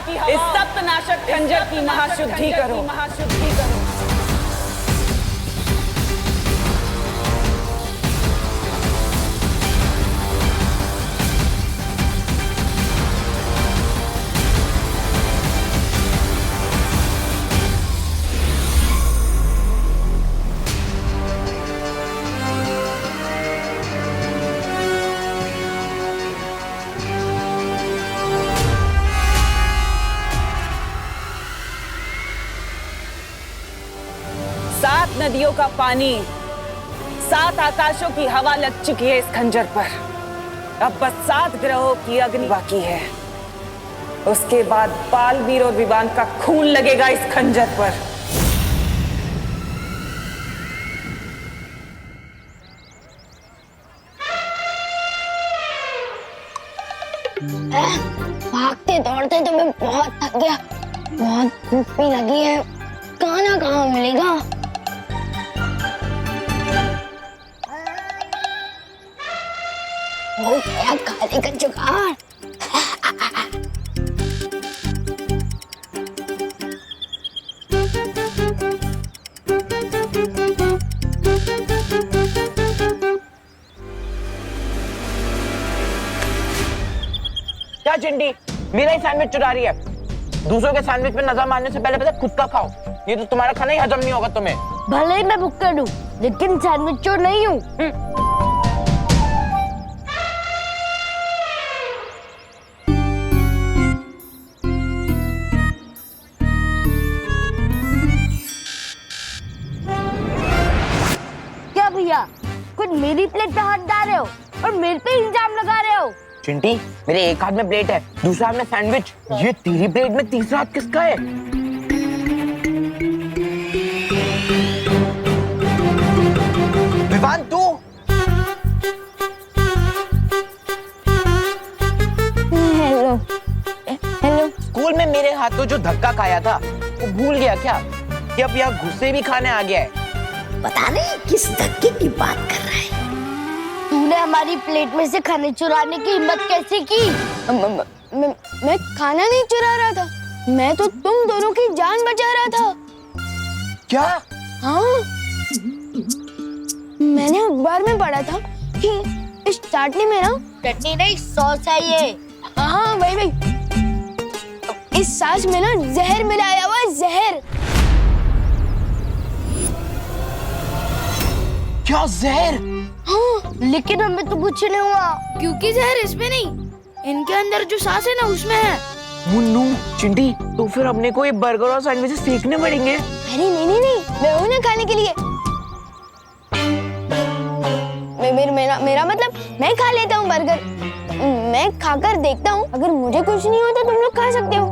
इस सप्तनाशक खंजर की महाशुद्धि करो। सात नदियों का पानी, सात आकाशों की हवा लग चुकी है इस खंजर पर। अब बस 7 ग्रहों की अग्नि बाकी है। उसके बाद बालवीर और विवान का खून लगेगा इस खंजर पर। भागते दौड़ते तो मैं बहुत थक गया, बहुत भूख भी लगी है। खाना कहाँ मिलेगा? हो गया खाने का जुगाड़। क्या चिंटी, मेरा ही सैंडविच चुरा रही है? दूसरों के सैंडविच पे नजर मारने से पहले खुद का खाओ, ये तो तुम्हारा खाना ही हजम नहीं होगा तुम्हें। भले ही मैं भुक्कड़ हूँ, लेकिन सैंडविच चोर नहीं हूँ। क्या भैया, खुद मेरी प्लेट पे हाथ डाल रहे हो और मेरे पे इल्जाम लगा रहे हो? चिंटी, मेरे एक हाथ में प्लेट है, दूसरे हाथ में सैंडविच। ये तेरी प्लेट में तीसरा हाथ किसका है? विवान, तू? Hello hello. स्कूल में मेरे हाथों जो धक्का खाया था वो भूल गया क्या कि अब यहाँ गुस्से भी खाने आ गया है? पता नहीं किस धक्के की बात कर रहा है। तूने हमारी प्लेट में से खाने चुराने की हिम्मत कैसे की? मैं खाना नहीं चुरा रहा था, मैं तो तुम दोनों की जान बचा रहा था। क्या? हाँ, मैंने अखबार में पढ़ा था कि इस चाटनी में ना चटनी नहीं सॉस है ये। हाँ वही। इस सॉस में ना जहर मिलाया हुआ है, जहर। क्या जहर? हाँ, लेकिन हमें तो कुछ नहीं हुआ क्योंकि जहर इसमें नहीं, इनके अंदर जो सांस है ना उसमें है। मुन्नू, चिंटी, तो फिर अपने को ये बर्गर और सैंडविचेस फेंकने पड़ेंगे। अरे नहीं, मैं हूँ ना खाने के लिए। मेरा मतलब मैं खा लेता हूँ बर्गर। मैं खाकर देखता हूँ, अगर मुझे कुछ नहीं होता तुम लोग खा सकते हो।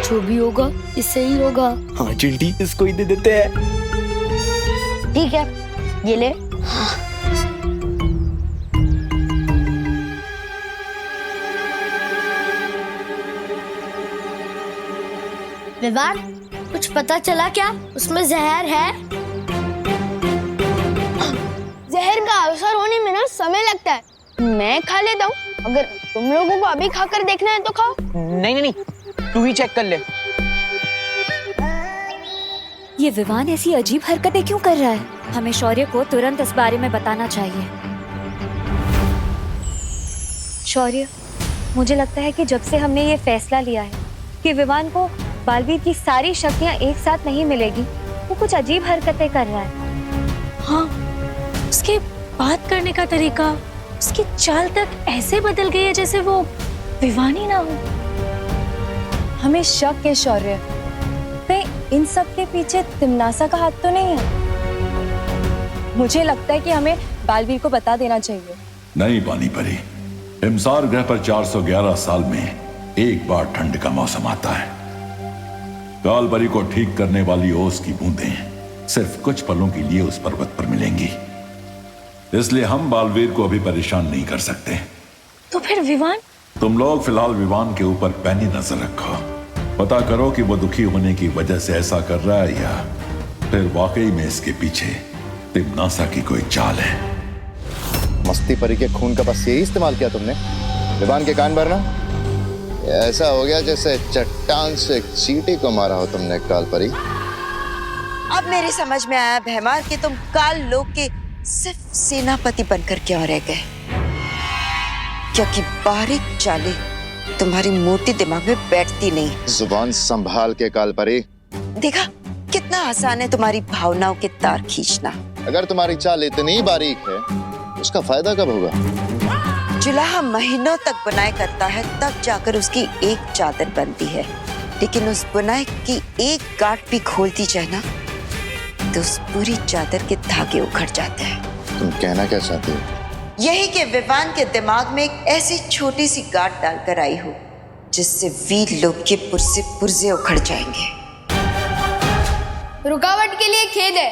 जो भी होगा इससे ही होगा। हाँ चिंटी, इसको ही दे देते हैं। ठीक है, ये ले। विवान, कुछ पता चला क्या? उसमें जहर है। जहर का असर होने में ना समय लगता है। मैं खा लेता हूँ, अगर तुम लोगों को अभी खाकर देखना है तो खाओ। नहीं, तू ही चेक कर ले। ये विवान ऐसी अजीब हरकतें क्यों कर रहा है? हमें शौर्य को तुरंत इस बारे में बताना चाहिए। शौर्य, मुझे लगता है कि जब से हमने ये फैसला लिया है कि विवान को बालवीर की सारी शक्तियां एक साथ नहीं मिलेगी, वो कुछ अजीब हरकतें कर रहा है। हाँ, उसके बात करने का तरीका, उसकी चाल तक ऐसे बदल गई है जैसे वो विवान ही ना हो। हमें शक है शौर्य, कहीं इन सब के पीछे तिमनासा का हाथ तो नहीं है? मुझे लगता है कि हमें बालवीर को बता देना चाहिए। नहीं पानी परी, हिमसार ग्रह पर 411 साल में एक बार ठंड का मौसम आता है। कालपरी को ठीक करने वाली ओस की बूंदें सिर्फ कुछ पलों के लिए उस पर्वत पर मिलेंगी, इसलिए हम बालवीर को अभी परेशान नहीं कर सकते। तो फिर विवान? तुम लोग फिलहाल विवान के ऊपर पैनी नजर रखो, पता करो कि वो दुखी होने की वजह से ऐसा कर रहा है या फिर वाकई में इसके पीछे तिमनासा की कोई चाल है। मस्ती परी के खून का बस यही इस्तेमाल किया तुमने? विवान के कान भरना। ऐसा हो गया जैसे चट्टान से एक चींटी को मारा हो तुमने काल परी। अब मेरी समझ में आया भैमार कि तुम काल लोक के सिर्फ सेनापति बनकर क्यों रह गए, क्योंकि बारीक चालें तुम्हारी मोटी दिमाग में बैठती नहीं। जुबान संभाल के काल परी। देखा कितना आसान है तुम्हारी भावनाओं के तार खींचना। अगर तुम्हारी चाल इतनी बारीक है उसका फायदा कब होगा? जुलाहा महीनों तक बुनाई करता है, तब जाकर उसकी एक चादर बनती है। लेकिन उस बुनाई की एक गांठ भी खोलती जाए ना तो उस पूरी चादर के धागे उखड़ जाते हैं। तुम कहना क्या चाहते हो? यही कि विवान के दिमाग में एक ऐसी छोटी सी गांठ डालकर आई हो जिससे वीर लोग के पुर्जे पुर्जे उखड़ जाएंगे। रुकावट के लिए खेद है।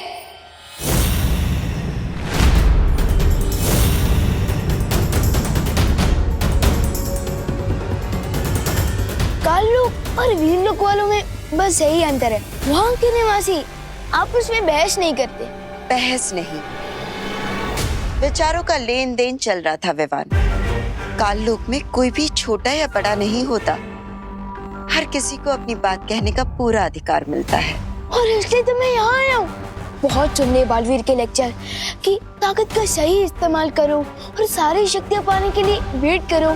काल लोक और वीर लोक वालों में बस यही अंतर है। वहाँ के निवासी आपस में बहस नहीं करते। बहस नहीं, विचारों का लेन देन चल रहा था विवान। काल लोक में कोई भी छोटा या बड़ा नहीं होता, हर किसी को अपनी बात कहने का पूरा अधिकार मिलता है। और इसलिए तो मैं यहाँ आया हूँ। बहुत सुन लिए बालवीर के लेक्चर कि ताकत का सही इस्तेमाल करो और सारी शक्तियाँ पाने के लिए वेट करो,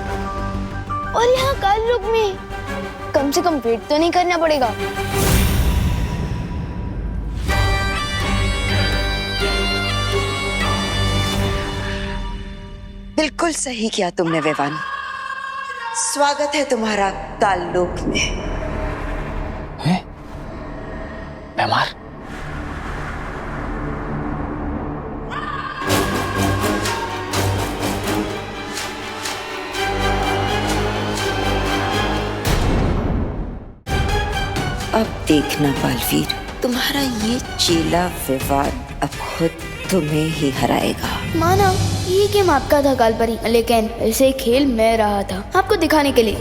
और यहाँ काल लोक में कम से कम वेट तो नहीं करना पड़ेगा। बिल्कुल सही किया तुमने विवान। स्वागत है तुम्हारा काल लोक में। हैं? भैमार? अब देखना बालवीर, तुम्हारा ये चेला विवान अब खुद तुम्हें ही हराएगा। माना ये गेम आपका था काल परी, लेकिन इसे खेल मैं रहा था आपको दिखाने के लिए।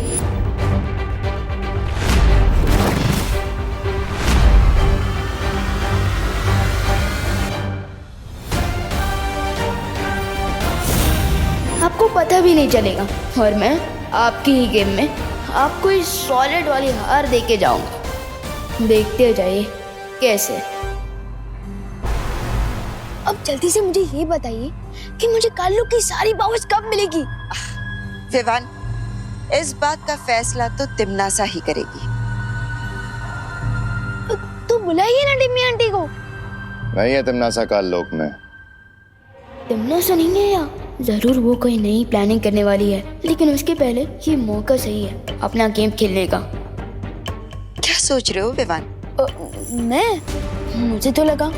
आपको पता भी नहीं चलेगा और मैं आपकी ही गेम में आपको इस सॉलिड वाली हार दे के जाऊंगा। देखते जाइए कैसे। अब जल्दी से मुझे ये बताइए कि मुझे काल लोक की सारी पावर्स कब मिलेगी? विवान, इस बात का फैसला तो तिमनासा ही करेगी। तो बुलाइए ना टिम्मी आंटी को। नहीं है तिमनासा काल लोक में। तिमनासा नहीं है या जरूर वो कोई नई प्लानिंग करने वाली है, लेकिन उसके पहले ये मौका सही है अपना गेम खेलने का। क्या सोच रहे हो विवान? मुझे तो लगा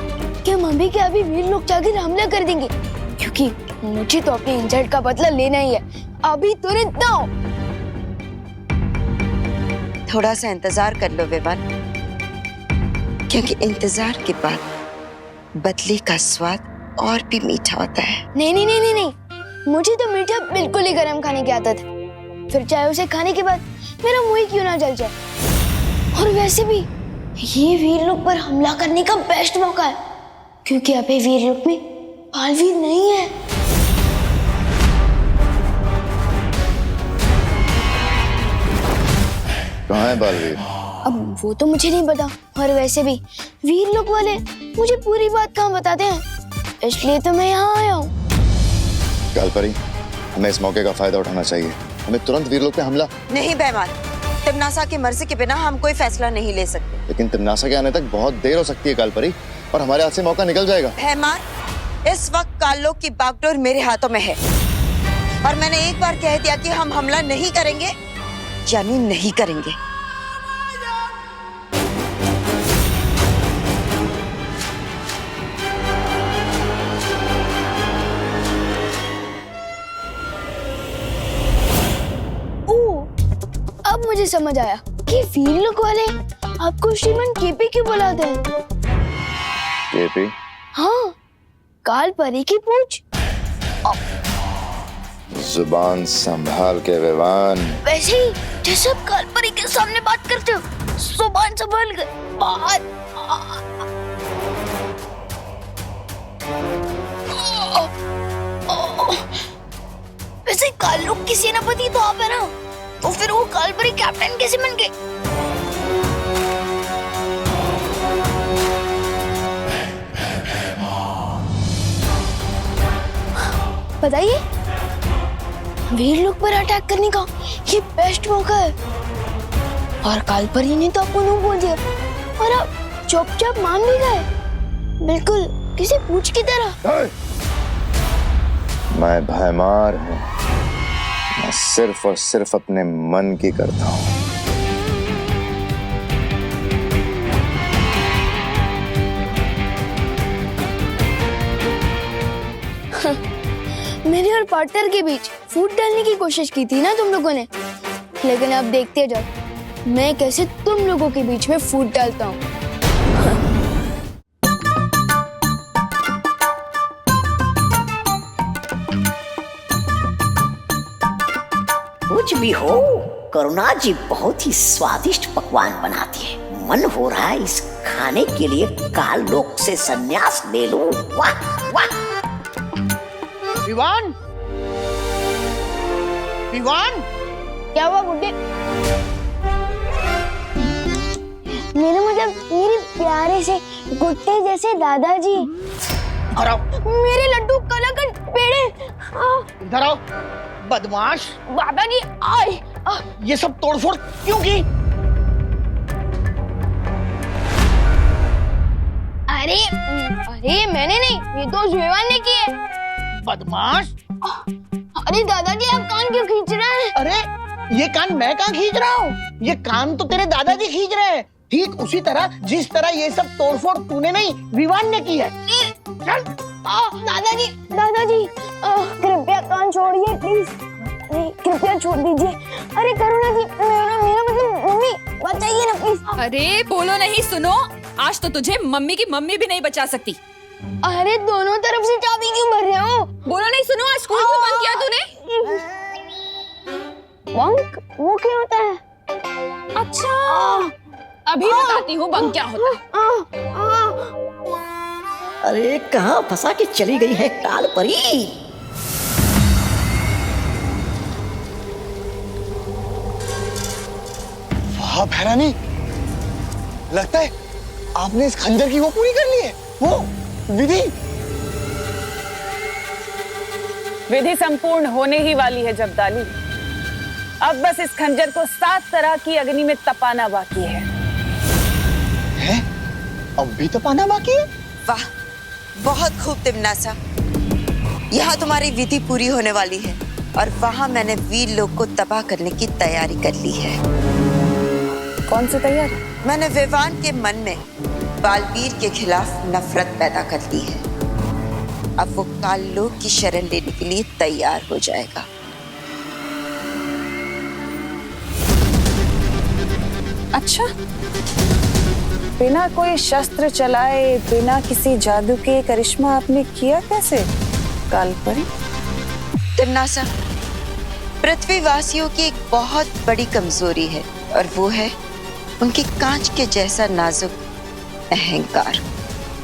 कि हम अभी के अभी वीर लोग जाकर हमला कर देंगे, क्योंकि मुझे तो अपने इंसल्ट का बदला लेना ही है। अभी तुरंत दो। थोड़ा सा इंतजार कर लो विवान, क्योंकि इंतजार के बाद बदले का स्वाद और भी मीठा होता है। नहीं नहीं नहीं नहीं नहीं, मुझे तो मीठा बिल्कुल ही गरम खाने की आदत है, फिर चाहे उसे खाने के बाद मेरा मुंह ही क्यों ना जल जाए। और वैसे भी ये वीर लोक पर हमला करने का बेस्ट मौका है, क्योंकि अभी वीर लोक में बालवीर नहीं है। कहाँ है बालवीर? अब वो तो मुझे नहीं पता, और वैसे भी वीर लोक वाले मुझे पूरी बात कहाँ बताते हैं, इसलिए तो मैं यहाँ आया हूँ। काल परी, हमें इस मौके का फायदा उठाना चाहिए। हमें तुरंत वीर लोक पे हमला। नहीं भैमार, तिमनासा की मर्जी के बिना हम कोई फैसला नहीं ले सकते। लेकिन तिमनासा के आने तक बहुत देर हो सकती है काल परी, और हमारे हाथ से मौका निकल जाएगा। भैमार, इस वक्त काल लोक की बागडोर मेरे हाथों में है, और मैंने एक बार कह दिया कि हम हमला नहीं करेंगे यानी नहीं करेंगे। अब मुझे समझ आया कि वीर लोक वाले आपको श्रीमान केपी क्यों बुलाते हैं। केपी? हाँ, काल परी की पूछ। जुबान संभाल के विवान। वैसे ही जैसे आप काल परी के सामने बात करते हो, जुबान संभाल कर बात। वैसे काल लोक की सेनापति तो आप है ना, तो फिर वो कालपरी कैप्टन कैसे बन गई? बताइए, वीर लोग पर अटैक करने का ये बेस्ट मौका है। और कालपरी ने तो आपको नहीं बोल दिया और आप चुपचाप मान भी गए, बिल्कुल किसी पूछ की तरह। मैं भयमार हूँ, मैं सिर्फ और सिर्फ अपने मन की करता हूँ। मेरे और पार्टनर के बीच फूट डालने की कोशिश की थी ना तुम लोगों ने, लेकिन अब देखते जाओ मैं कैसे तुम लोगों के बीच में फूट डालता हूँ। कुछ भी हो, करुणा जी बहुत ही स्वादिष्ट पकवान बनाती है। मन हो रहा है इस खाने के लिए काल लोक से संन्यास ले लूं। वाह वाह। विवान, विवान, क्या हुआ गुड्डे? मेरे प्यारे से गुड्डे जैसे दादाजी। इधर आओ, मेरे लड्डू कलाकंद पेड़े। इधर आओ, बदमाश। दादाजी आए। ये सब तोड़फोड़ क्यों की? अरे मैंने नहीं, ये तो विवान ने की है। बदमाश। अरे दादाजी आप कान क्यों खींच रहे हैं? अरे ये कान मैं कहाँ खींच रहा हूँ? ये कान तो तेरे दादाजी खींच रहे हैं, ठीक उसी तरह जिस तरह ये सब तोड़फोड़ तूने नहीं विवान ने की है। चल। दादाजी दादाजी कृपया कान छोड़िए प्लीज। अरे कृपया छोड़ दीजिए। अरे करुणा जी, मेरा मतलब मम्मी, बचाइए ना प्लीज। अरे बोलो नहीं, सुनो, आज तो तुझे मम्मी की मम्मी भी नहीं बचा सकती। अरे दोनों तरफ से चाबी क्यों भर रहे हो? बोलो नहीं, सुनो, आज स्कूल क्यों बंद किया तूने? बंक वो क्या होता है? अच्छा, अभी बताती हूँ बंक क्या होता है। अरे कहाँ फंसा के चली गई है काल परी? वाह भैरानी, लगता है आपने इस खंजर की वो पूरी कर ली है, वो विधि। विधि संपूर्ण होने ही वाली है जब्दाली। अब बस इस खंजर को 7 तरह की अग्नि में तपाना बाकी है। अब भी तपाना बाकी है? वाह, बहुत खूब तिमनासा। यहाँ तुम्हारी विधि पूरी होने वाली है और वहाँ मैंने वीर लोग को तबाह करने की तैयारी कर ली है। कौन सी तैयारी? मैंने विवान के मन में बालवीर के खिलाफ नफरत पैदा कर दी है। अब वो काल लोक की शरण लेने के लिए तैयार हो जाएगा। अच्छा, बिना कोई शस्त्र चलाए, बिना किसी जादू के करिश्मा आपने किया कैसे कालपरी? तिमनासा, पृथ्वीवासियों की एक बहुत बड़ी कमजोरी है और वो है उनकी कांच के जैसा नाजुक अहंकार,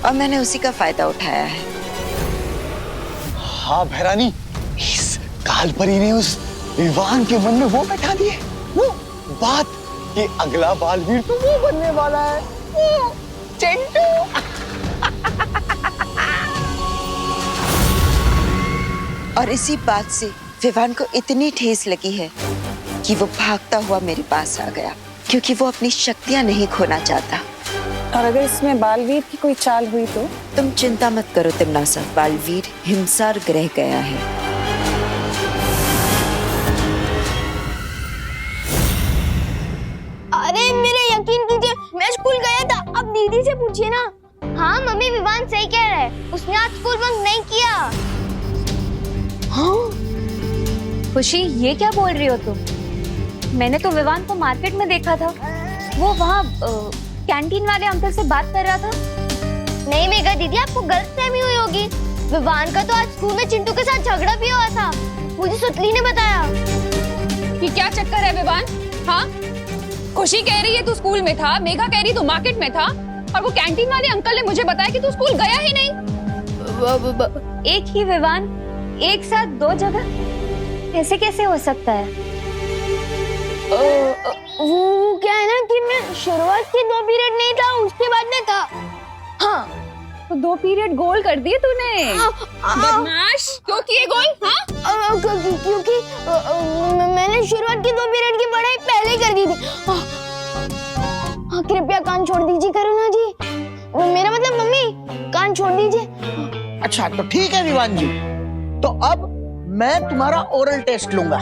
और मैंने उसी का फायदा उठाया है। हाँ भैरानी, इस कालपरी ने उस विवान के मन में वो बैठा दिए, वो बात कि अगला बालवीर तो वो बनने वाला है, वो चिंटू। और इसी बात से विवान को इतनी ठेस लगी है कि वो भागता हुआ मेरे पास आ गया, क्योंकि वो अपनी शक्तियां नहीं खोना चाहता। और अगर इसमें बालवीर की कोई चाल हुई तो? तुम चिंता मत करो तिमनासा, बालवीर हिमसार ग्रह गया है। अरे मेरे यकीन कीजिए, मैं स्कूल गया था। अब दीदी से पूछिए ना। हाँ मम्मी, विवान सही कह रहा है, उसने आज स्कूल बंक नहीं किया। हाँ? खुशी, ये क्या बोल रही हो तुम? मैंने तो विवान को मार्केट में देखा था, वो वहाँ कैंटीन वाले अंकल से बात कर रहा था। नहीं मेघा दीदी, आपको गलतफहमी हुई होगी। विवान का तो आज स्कूल में चिंटू के साथ झगड़ा भी हुआ था, मुझे सुतली ने बताया। कि क्या चक्कर है विवान? हाँ, खुशी कह रही है तू स्कूल में था, मेघा कह रही तू मार्केट में था, और वो कैंटीन वाले अंकल ने मुझे बताया कि तू स्कूल गया ही नहीं। एक ही विवान एक साथ 2 जगह, ऐसे कैसे हो सकता है? वो क्या है ना कि मैं शुरुआत के 2 पीरियड नहीं था, उसके बाद में था। हाँ, तो 2 पीरियड गोल कर दिए तूने। बदमाश, क्यों किए गोल? हाँ, क्योंकि मैंने शुरुआत की 2 पीरियड की पढ़ाई पहले कर दी थी। कृपया कान छोड़ दीजिए करुणा जी, मेरा मतलब मम्मी, कान छोड़ दीजिए। अच्छा तो ठीक है विवान जी, तो अब मैं तुम्हारा ओरल टेस्ट लूंगा।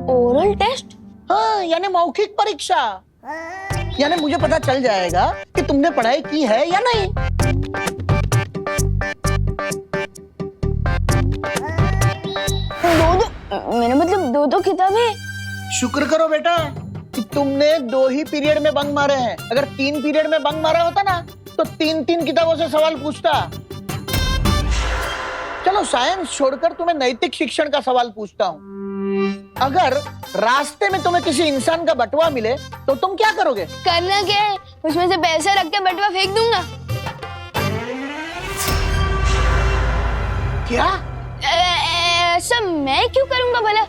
Oral test? हाँ, यानी मौखिक परीक्षा। यानी मुझे पता चल जाएगा कि तुमने पढ़ाई की है या नहीं। मेरा मतलब 2 किताबें। शुक्र करो बेटा कि तुमने 2 ही पीरियड में बंक मारे हैं। अगर 3 पीरियड में बंक मारा होता ना तो 3 किताबों से सवाल पूछता। चलो साइंस छोड़कर तुम्हें नैतिक शिक्षण का सवाल पूछता हूँ। अगर रास्ते में तुम्हें किसी इंसान का बटुआ मिले तो तुम क्या करोगे? करना क्या है, उसमें से पैसे रख के बटुआ फेंक दूंगा। क्या? ऐसा मैं क्यों करूंगा भला?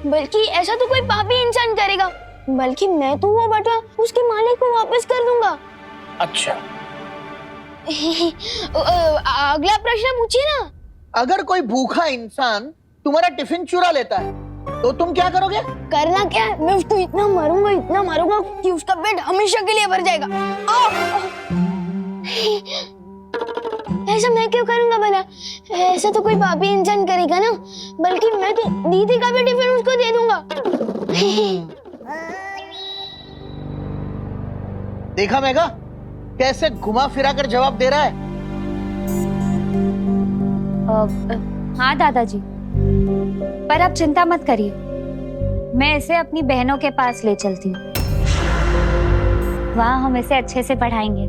बल्कि ऐसा तो कोई पापी इंसान करेगा, बल्कि मैं तो वो बटुआ उसके मालिक को वापस कर दूंगा। अच्छा अगला प्रश्न पूछिए ना। अगर कोई भूखा इंसान तुम्हारा टिफिन चुरा लेता है तो तुम क्या करोगे? करना क्या है, मैं उसको इतना मारूंगा कि उसका पेट हमेशा के लिए भर जाएगा। ऐसा मैं क्यों करूंगा भला? ऐसा तो कोई पापी इंसान करेगा ना, बल्कि मैं तो दीदी का भी टिफिन उसको दे दूंगा। देखा मेघा, कैसे घुमा फिरा कर जवाब दे रहा है। हाँ दादाजी, पर आप चिंता मत करिए, मैं इसे अपनी बहनों के पास ले चलती हूँ। वहाँ हम इसे अच्छे से पढ़ाएंगे।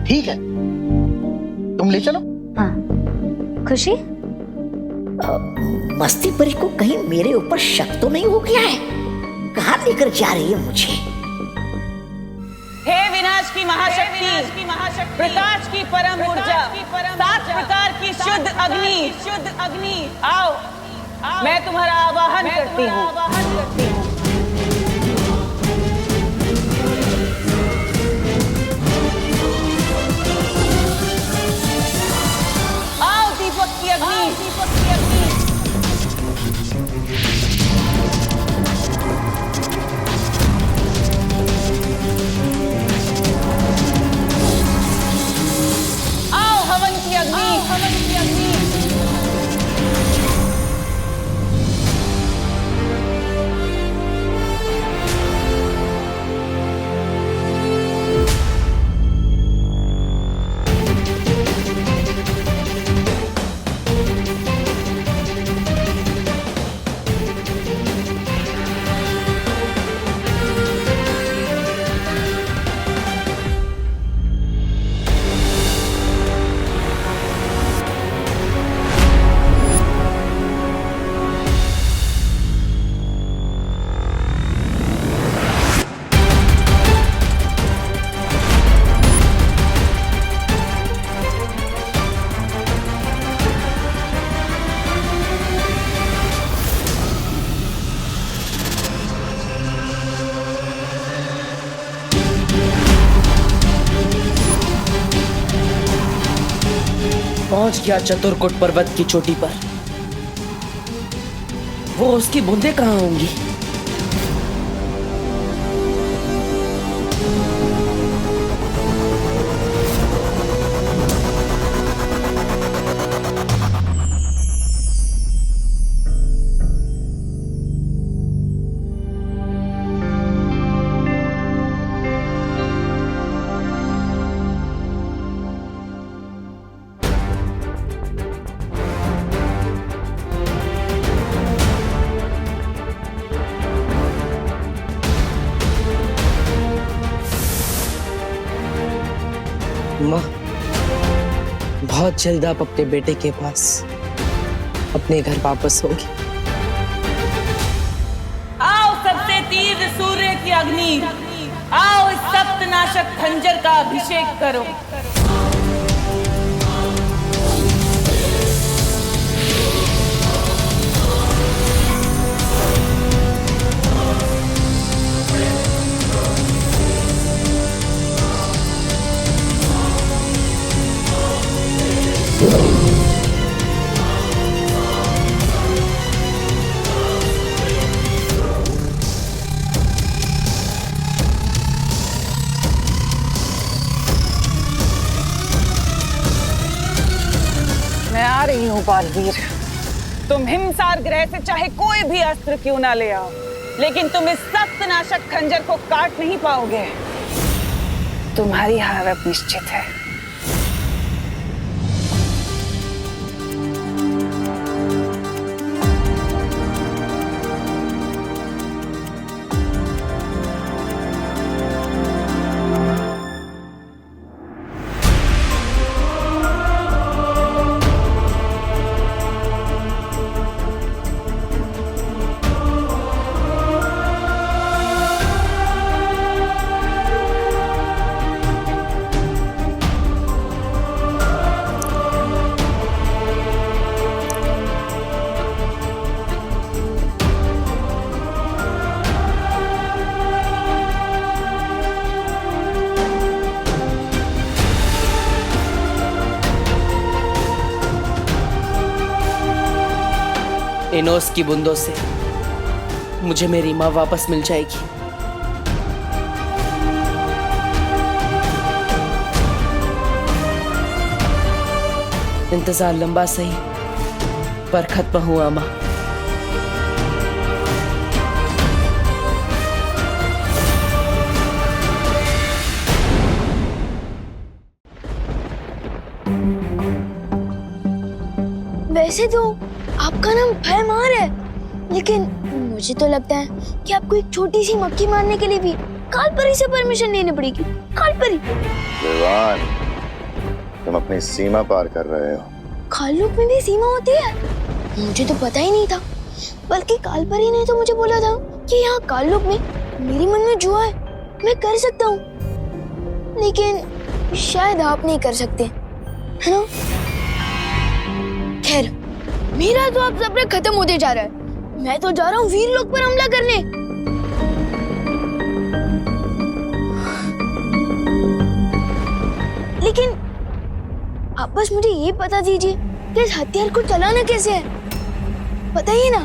ठीक है, तुम ले चलो। हाँ, खुशी? मस्ती परी को कहीं मेरे ऊपर शक तो नहीं हो गया है? कहाँ लेकर जा रही है मुझे? हे विनाश की महाशक्ति, प्रकाश की परम ऊर्जा, 7 प्रकार की शुद्ध अग्नि, आओ, मैं तुम्हारा आवाहन करती हूँ। आओ दीपक की अग्नि। हवन की अग्नि। पहुंच गया चतुर्कुट पर्वत की चोटी पर। वो उसकी बूंदें कहाँ होंगी? माँ, बहुत जल्द आप अपने बेटे के पास अपने घर वापस होगी। आओ सबसे तीव्र सूर्य की अग्नि, आओ इस सप्तनाशक खंजर का अभिषेक करो। रही हूँ बालवीर, तुम हिमसार ग्रह से चाहे कोई भी अस्त्र क्यों ना ले आओ, लेकिन तुम इस सख्त नाशक खंजर को काट नहीं पाओगे। तुम्हारी हार अब निश्चित है। इन ओस की बूंदों से मुझे मेरी माँ वापस मिल जाएगी। इंतजार लंबा सही पर खत्म हुआ माँ। वैसे तो आपका नाम भयमार है, लेकिन मुझे तो लगता है कि आपको एक छोटी सी मक्खी मारने के लिए भी कालपरी से परमिशन लेनी पड़ेगी। कालपरी? विवान, तुम अपनी सीमा पार कर रहे हो। काललोक में भी सीमा होती है? मुझे तो पता ही नहीं था, बल्कि कालपरी ने तो मुझे बोला था कि यहाँ काललोक में मेरे मन में जो है मैं कर सकता हूँ, लेकिन शायद आप नहीं कर सकते, है ना? खैर, मेरा तो अब सब्र खत्म होते जा रहा है। मैं तो जा रहा हूँ वीरलोक पर हमला करने। लेकिन आप बस मुझे ये बता दीजिए कि इस हथियार को चलाना कैसे है, बताइए ना।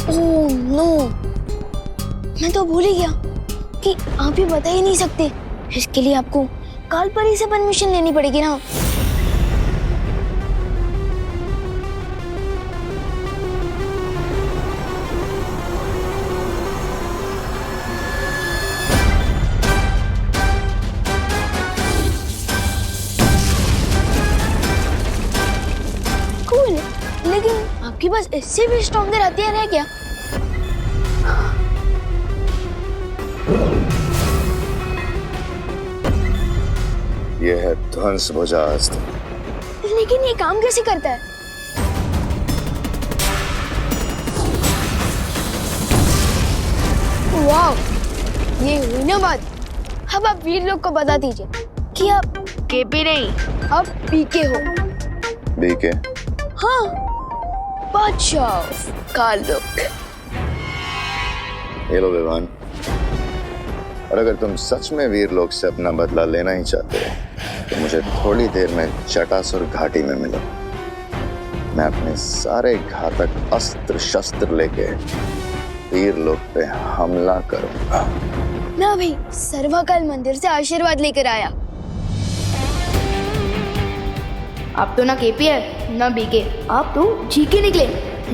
ओह नो, मैं तो भूल ही गया कि आप ये बता ही नहीं सकते। इसके लिए आपको कालपरी से परमिशन लेनी पड़ेगी ना। लेकिन आपके पास इससे भी स्ट्रॉन्गर हथियार है क्या? यह है ध्वंस भुजा अस्त्र। लेकिन ये काम कैसे करता है? वाह, ये हुई ना बात। अब आप वीरलोक को बता दीजिए कि आप केपी नहीं, आप पीके हो। बीके? हाँ, बादशाह काललोक। ये लो विवान, और अगर तुम सच में वीरलोक से अपना बदला लेना ही चाहते हो तो मुझे थोड़ी देर में जटासुर घाटी में मिलो। मैं अपने सारे घातक अस्त्र शस्त्र लेके वीरलोक पे हमला करूंगा। मैं अभी सर्वकाल मंदिर से आशीर्वाद लेकर आया। आप तो ना केपी है ना बीके, आप तो जीके निकले,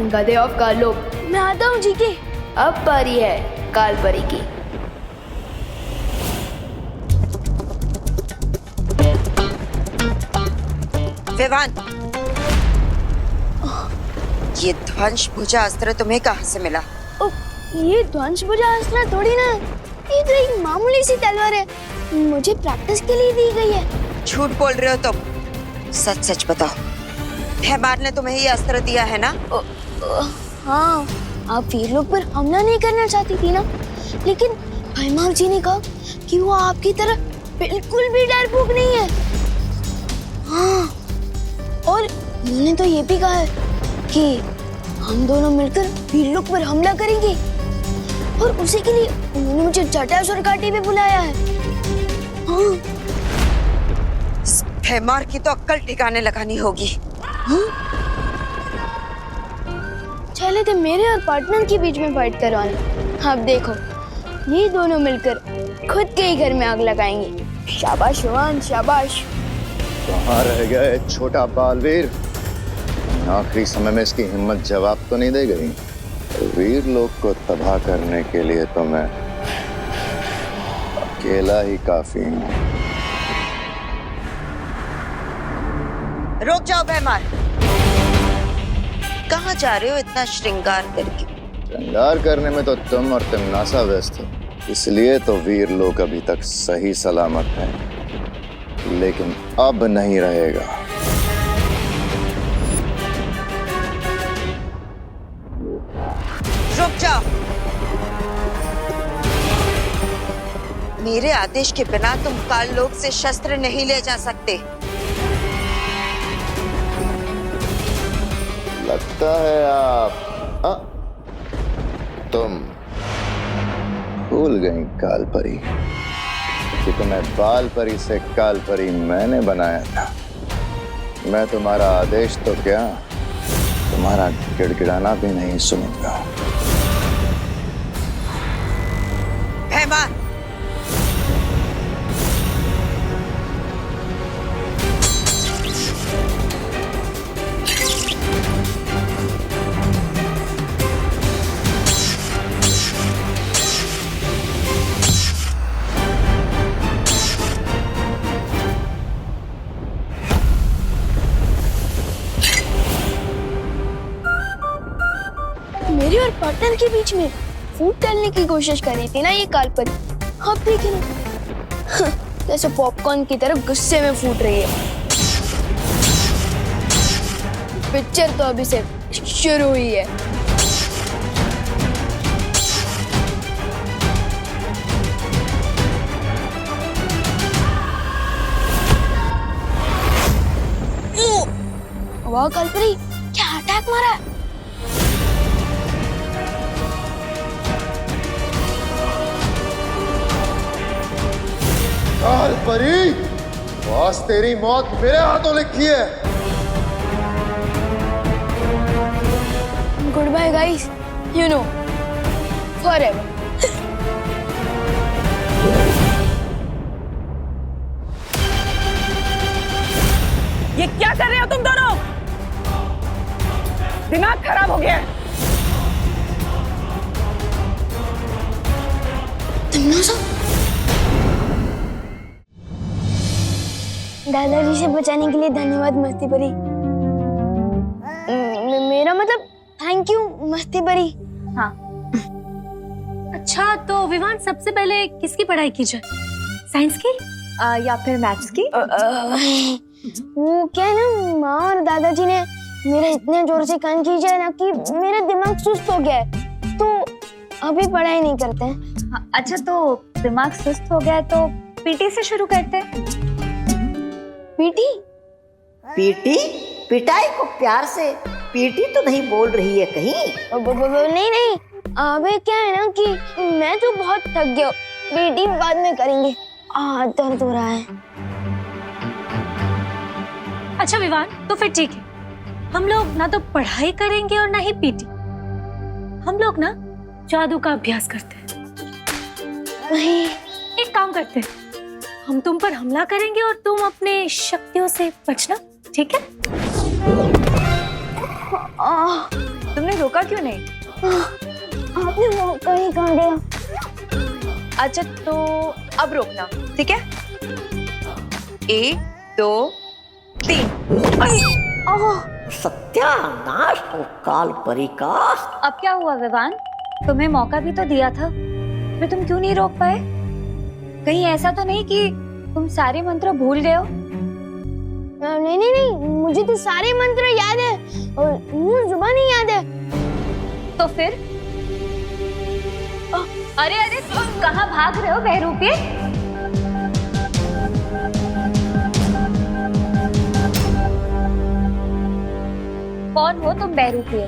गधे ऑफ काललोक। मैं आता हूँ जीके, अब बारी है कालपरी की। विवान, ये ध्वंस भुजा अस्त्र तुम्हें कहाँ से मिला? ये ध्वंस भुजा अस्त्र थोड़ी ना, ये तो एक मामूली सी तलवार है, मुझे प्रैक्टिस के लिए दी गई है। झूठ बोल रहे हो तुम, सच सच बताओ। भयमार ने तुम्हें ये अस्त्र दिया है ना? हाँ, आप वीरलोक पर हमला नहीं करना चाहती थी ना, लेकिन भयमार जी ने कहा कि वो आपकी तरह बिल्कुल भी डरपोक नहीं है। हाँ, और उन्होंने तो ये भी कहा है कि हम दोनों मिलकर वीरलोक पर हमला करेंगे, और उसी के लिए उन्होंने मुझे जटासुर घाटी में बुलाया है। हाँ। भयमार की तो अक्ल ठिकाने लगानी होगी। हाँ? चले थे मेरे और पार्टनर के बीच में फाइट करवाने। अब देखो, ये दोनों मिलकर खुद के ही घर में आग लगाएंगे। शाबाश विवान, शाबाश। कहाँ रह गया है छोटा बालवीर? आखिरी समय में इसकी हिम्मत जवाब तो नहीं दे गई। वीर लोग को तबाह करने के लिए तो मैं अकेला ही काफी हूँ। रुक जाओ बेमान, कहाँ जा रहे हो इतना श्रृंगार करके? श्रृंगार करने में तो तुम और तिमनासा व्यस्त हो, इसलिए तो वीर लोग अभी तक सही सलामत हैं, लेकिन अब नहीं रहेगा। रुक जाओ, मेरे आदेश के बिना तुम काल लोक से शस्त्र नहीं ले जा सकते। लगता है आप तुम भूल गई कालपरी कि तुम्हें बालपरी से कालपरी मैंने बनाया था। मैं तुम्हारा आदेश तो क्या, तुम्हारा गिड़गिड़ाना भी नहीं सुनूंगा। बेमान, मेरे और पार्टनर के बीच में फूट डालने की कोशिश कर रही थी ना ये कालपरी। अब देखिए ना, जैसे पॉपकॉर्न की तरह गुस्से में फूट रही है। पिक्चर तो अभी से शुरू हुई है। वाह कालपरी, क्या अटैक मारा है। कालपरी, बॉस तेरी मौत मेरे हाथों लिखी है। Goodbye guys, you know forever. ये क्या कर रहे हो तुम दोनों? दिमाग खराब हो गया है। दादाजी से बचाने के लिए धन्यवाद मस्ती परी। मेरा मतलब थैंक यू मस्ती परी। हाँ। अच्छा, तो विवान सबसे पहले किसकी पढ़ाई की जाए? साइंस की या फिर मैथ्स की? वो क्या है ना, माँ और दादाजी ने मेरा इतने जोर से कान खींचा है ना कि मेरा दिमाग सुस्त हो गया है, तो अभी पढ़ाई नहीं करते हैं। हाँ, अच्छा तो दिमाग सुस्त हो गया है तो पीटी से शुरू करते हैं। पीटी? पीटी? पिटाई को प्यार से पीटी तो नहीं बोल रही है कहीं? नहीं, अबे क्या है ना कि मैं तो बहुत थक गया, पीटी बाद में करेंगे, दर्द हो रहा है। अच्छा विवान, तो फिर ठीक है, हम लोग ना तो पढ़ाई करेंगे और ना ही पीटी। हम लोग ना जादू का अभ्यास करते हैं। एक काम करते हैं, हम तुम पर हमला करेंगे और तुम अपने शक्तियों से बचना, ठीक है? तुमने रोका क्यों नहीं? आपने मौका ही कहाँ दिया। अच्छा तो अब रोकना, ठीक है? 1 2 3। सत्यानाश हो कालपरी का। अब क्या हुआ विवान? तुम्हें मौका भी तो दिया था, फिर तुम क्यों नहीं रोक पाए? कहीं ऐसा तो नहीं कि तुम सारे मंत्र भूल गए हो? नहीं, मुझे तो सारे मंत्र याद है और मुंह जुबान नहीं याद है। तो फिर? अरे तुम कहाँ भाग रहे हो बहरूपे? कौन हो तुम बहरूपे?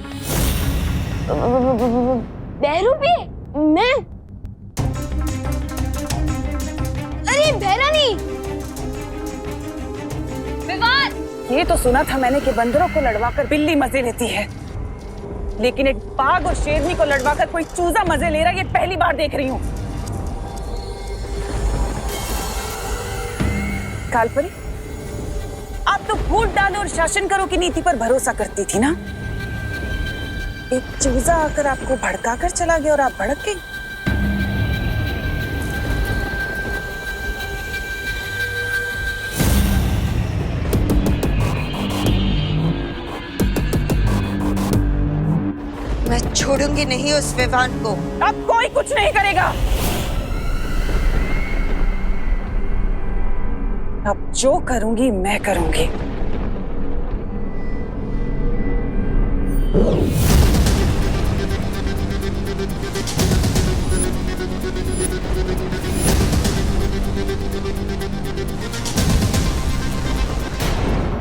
बहरूपे? मैं? अरे बहरा नहीं। विवान, ये तो सुना था मैंने कि बंदरों को लड़वाकर बिल्ली मजे लेती है, लेकिन एक बाघ और शेरनी को लड़वाकर कोई चूजा मजे ले रहा है, ये पहली बार देख रही हूँ। कालपरी, अब तो फूट डालो और शासन करो की नीति पर भरोसा करती थी ना। एक चूजा आकर आपको भड़का कर चला गया और आप भड़क गई। मैं छोड़ूंगी नहीं उस विवान को। अब कोई कुछ नहीं करेगा। अब जो करूंगी मैं करूंगी।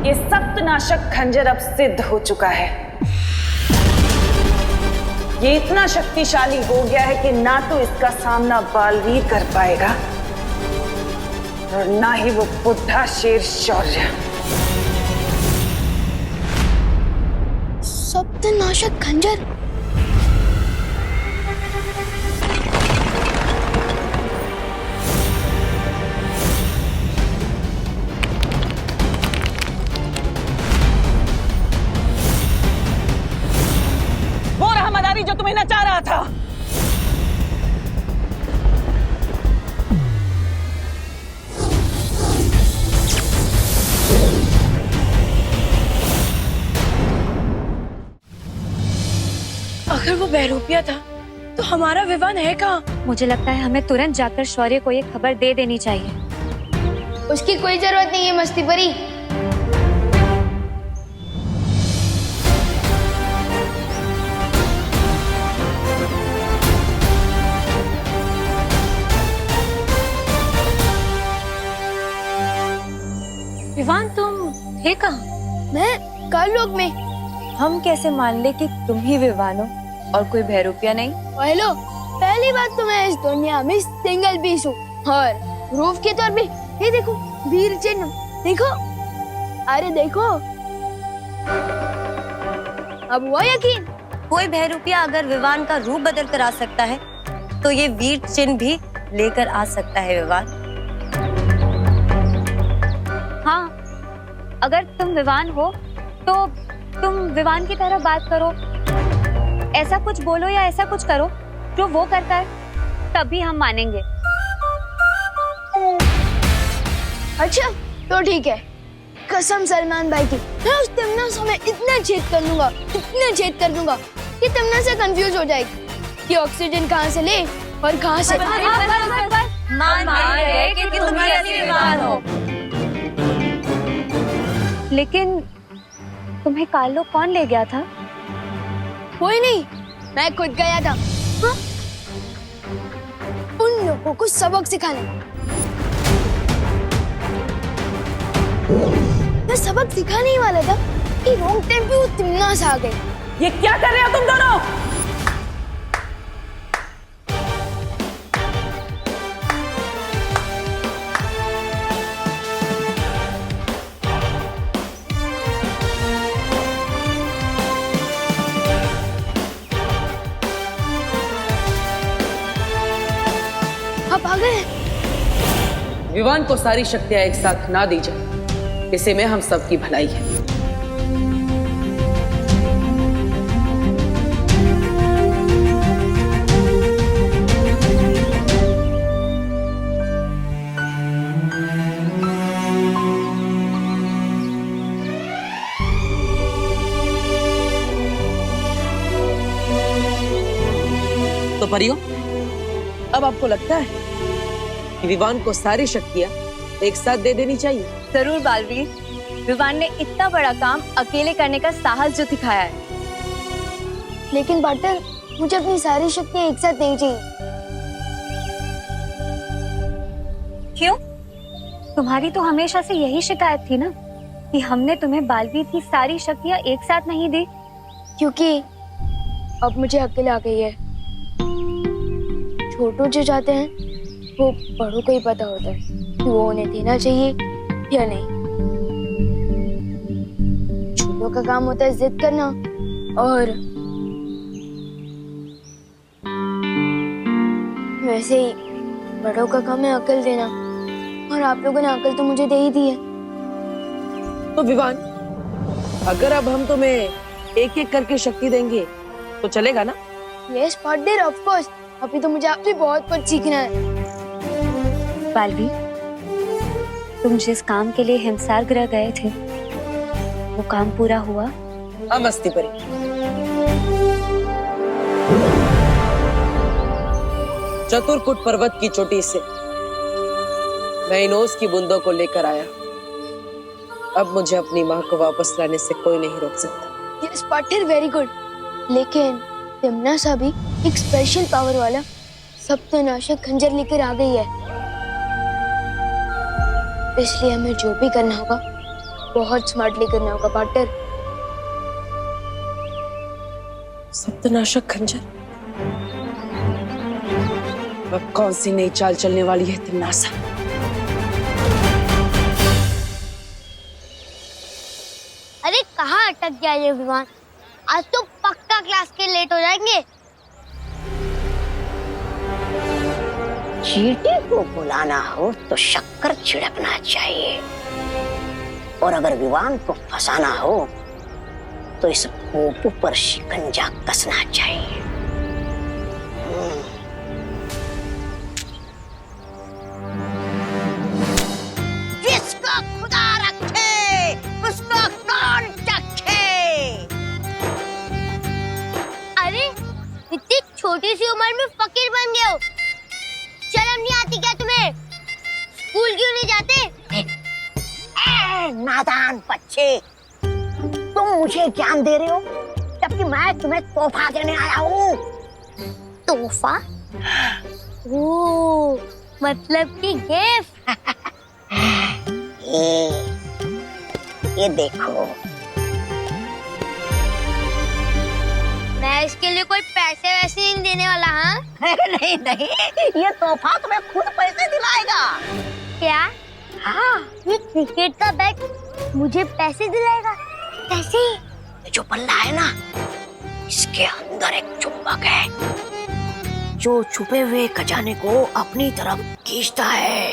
ये सप्तनाशक खंजर अब सिद्ध हो चुका है। ये इतना शक्तिशाली हो गया है कि ना तो इसका सामना बालवीर कर पाएगा और ना ही वो बुढ़ा शेर शौर्य। सप्तनाशक खंजर। वो रहा मदारी जो तुम्हें नचा रहा था। अगर वो बहरूपिया था तो हमारा विवान है कहाँ? मुझे लगता है हमें तुरंत जाकर शौर्य को ये खबर दे देनी चाहिए। उसकी कोई जरूरत नहीं है मस्ती परी। विवान तुम थे कहाँ? मैं काल लोक में। हम कैसे मान ले कि तुम ही विवान हो और कोई बहरूपिया नहीं? हेलो, पहली बात तो मैं इस दुनिया में सिंगल पीस हूँ और प्रूफ के तौर पे ये देखो वीर चिन्ह। देखो, अरे देखो, अब हुआ यकीन? कोई बहरूपिया अगर विवान का रूप बदल कर आ सकता है तो ये वीर चिन्ह भी लेकर आ सकता है विवान। हाँ, अगर तुम विवान हो तो तुम विवान की तरह बात करो, ऐसा कुछ बोलो या ऐसा कुछ करो जो वो करता है, तभी हम मानेंगे। अच्छा तो ठीक है, कसम सलमान भाई की, मैं उस तमन्ना में इतना छेद कर दूंगा, इतना छेद कर दूंगा कि तमन्ना से कंफ्यूज हो जाएगी कि ऑक्सीजन कहाँ से ले और कहाँ से। मान रहे कि तुम ही असली विवान हो। लेकिन तुम्हें काल लोक कौन ले गया था? कोई नहीं, मैं खुद गया था। हाँ? उन लोगों को सबक सिखाने। मैं सबक सिखाने ही वाला था कि रॉन्ग टाइम पे वो तिम्ना से आ गए। ये क्या कर रहे हो तुम दोनों? आप आ गए? विवान को सारी शक्तियां एक साथ ना दी जाए, इसे में हम सबकी भलाई है। तो परियों, अब आपको लगता है कि विवान को सारी शक्तियां एक साथ दे देनी चाहिए? जरूर बालवीर, विवान ने इतना बड़ा काम अकेले करने का साहस जो दिखाया है। लेकिन पार्टनर, मुझे अपनी सारी शक्तियां एक साथ नहीं चाहिए। क्यों? तुम्हारी तो हमेशा से यही शिकायत थी ना कि हमने तुम्हें बालवीर की सारी शक्तियां एक साथ नहीं दी। क्योंकि अब मुझे अकेले आ गई है। छोटू जो चाहते हैं वो बड़ों को ही पता होता है कि वो उन्हें देना चाहिए या नहीं। छोटों का काम होता है जिद करना और वैसे ही बड़ों का काम है अकल देना, और आप लोगों ने अकल तो मुझे दे ही दी है। तो विवान, अगर अब हम तुम्हें एक एक करके शक्ति देंगे तो चलेगा ना? Yes partner, of course. अभी तो मुझे आपसे बहुत कुछ सीखना है। बालवीर, तुम जिस काम के लिए हिमसार ग्रह गए थे वो काम पूरा हुआ? हाँ मस्ती परी। चतुरकूट पर्वत की चोटी से मैं इन ओस की बूंदों को लेकर आया। अब मुझे अपनी माँ को वापस लाने से कोई नहीं रोक सकता। Yes partner, very good. लेकिन तिम्नासा भी एक स्पेशल पावर वाला सप्तनाशक खंजर लेकर आ गई है, इसलिए हमें जो भी करना होगा बहुत स्मार्टली करना होगा पार्टनर। सप्तनाशक खंजर? अब कौन सी नई चाल चलने वाली है तिम्नासा? अरे कहाँ अटक गया ये विमान? आज तो पक्का क्लास के लेट हो जाएंगे। चींटी को बुलाना हो तो शक्कर छिड़कना चाहिए, और अगर विवान को फंसाना हो तो इस पोपू पर शिकंजा कसना चाहिए। जिसको खुदा रखे उसको कौन चखे। अरे इतनी छोटी सी उम्र में फकीर बन गए हो, शर्म नहीं आती क्या तुम्हें? स्कूल क्यों नहीं जाते? नादान बच्चे, तुम मुझे ज्ञान दे रहे हो जबकि मैं तुम्हें तोहफा देने आया हूँ। तोहफा? ओह, मतलब कि गिफ्ट। ये देखो। मैं इसके लिए कोई पैसे वैसे नहीं देने वाला। हाँ? नहीं नहीं, ये तोहफा तुम्हें खुद पैसे दिलाएगा। क्या? हाँ, ये क्रिकेट का बैट मुझे पैसे दिलाएगा? कैसे? ये जो बल्ला है ना, इसके अंदर एक चुंबक है जो छुपे हुए खजाने को अपनी तरफ खींचता है,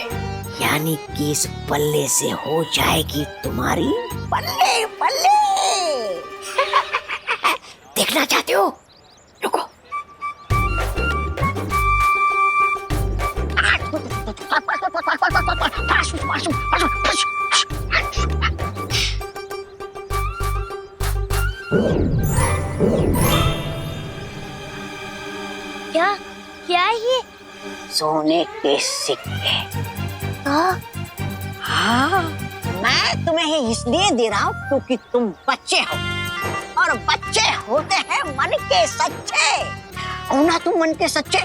यानी कि इस बल्ले से हो जाएगी तुम्हारी बल्ले बल्ले। देखना चाहते हो? रुको। क्या क्या है ये? सोने के सिक्के। हाँ, मैं तुम्हें ही इसलिए दे रहा हूँ क्योंकि तुम बच्चे हो, और बच्चे होते हैं मन के सच्चे। हो ना तुम मन के सच्चे,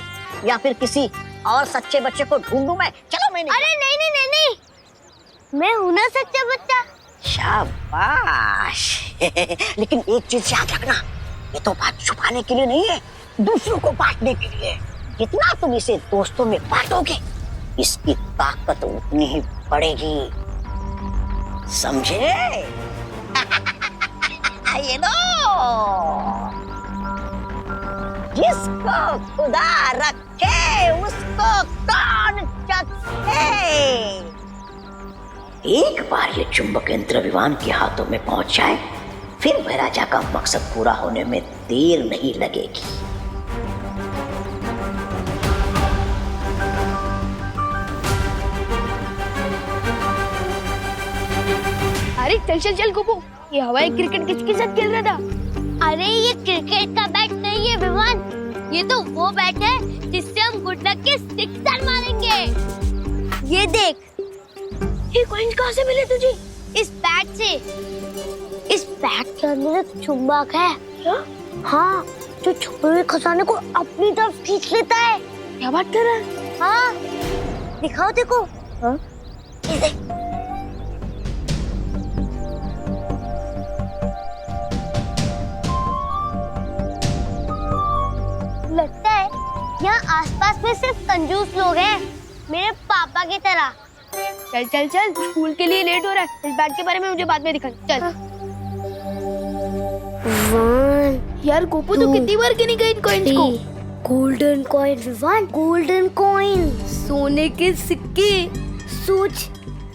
या फिर किसी और सच्चे बच्चे को ढूंढूं मैं? चलो मैं नहीं। अरे नहीं नहीं नहीं नहीं, मैं हूं ना सच्चा बच्चा। शाबाश। लेकिन एक चीज याद रखना, ये तो बात छुपाने के लिए नहीं है, दूसरों को बांटने के लिए। जितना तुम इसे दोस्तों में बांटोगे, इसकी ताकत उतनी ही बढ़ेगी, समझे? ये लो, जिसको खुदा रखे उसको कौन चखे। एक बार ये चुंबक यंत्र विमान के हाथों में पहुंच जाए, फिर महाराजा का मकसद पूरा होने में देर नहीं लगेगी। अरे चल चल चल गोपू, ये हवाई क्रिकेट किसके साथ खेल रहा था? अरे ये क्रिकेट का बैट नहीं है विमान, ये तो वो बैट है जिससे हम गुड लक के सिक्सर मारेंगे। ये देख, ये कॉइंस कहाँ से मिले तुझे? इस बैट से। इस बैट के अंदर एक चुंबक है। क्या? हाँ, जो छुपे हुए खजाने को अपनी तरफ खींच लेता है। क्या बात कर रहा है? हाँ, दिखाओ देखो। हाँ? ये देख। लगता है यहाँ आसपास में सिर्फ कंजूस लोग हैं, मेरे पापा की तरह। चल चल चल, स्कूल के लिए लेट हो रहा है। इस बैट के बारे में मुझे बाद में दिखा। चल। यार गोपू तो कितनी बार गिनी गई इन कॉइन्स को? Golden coin Vivaan, golden coin, सोने के सिक्के। सोच,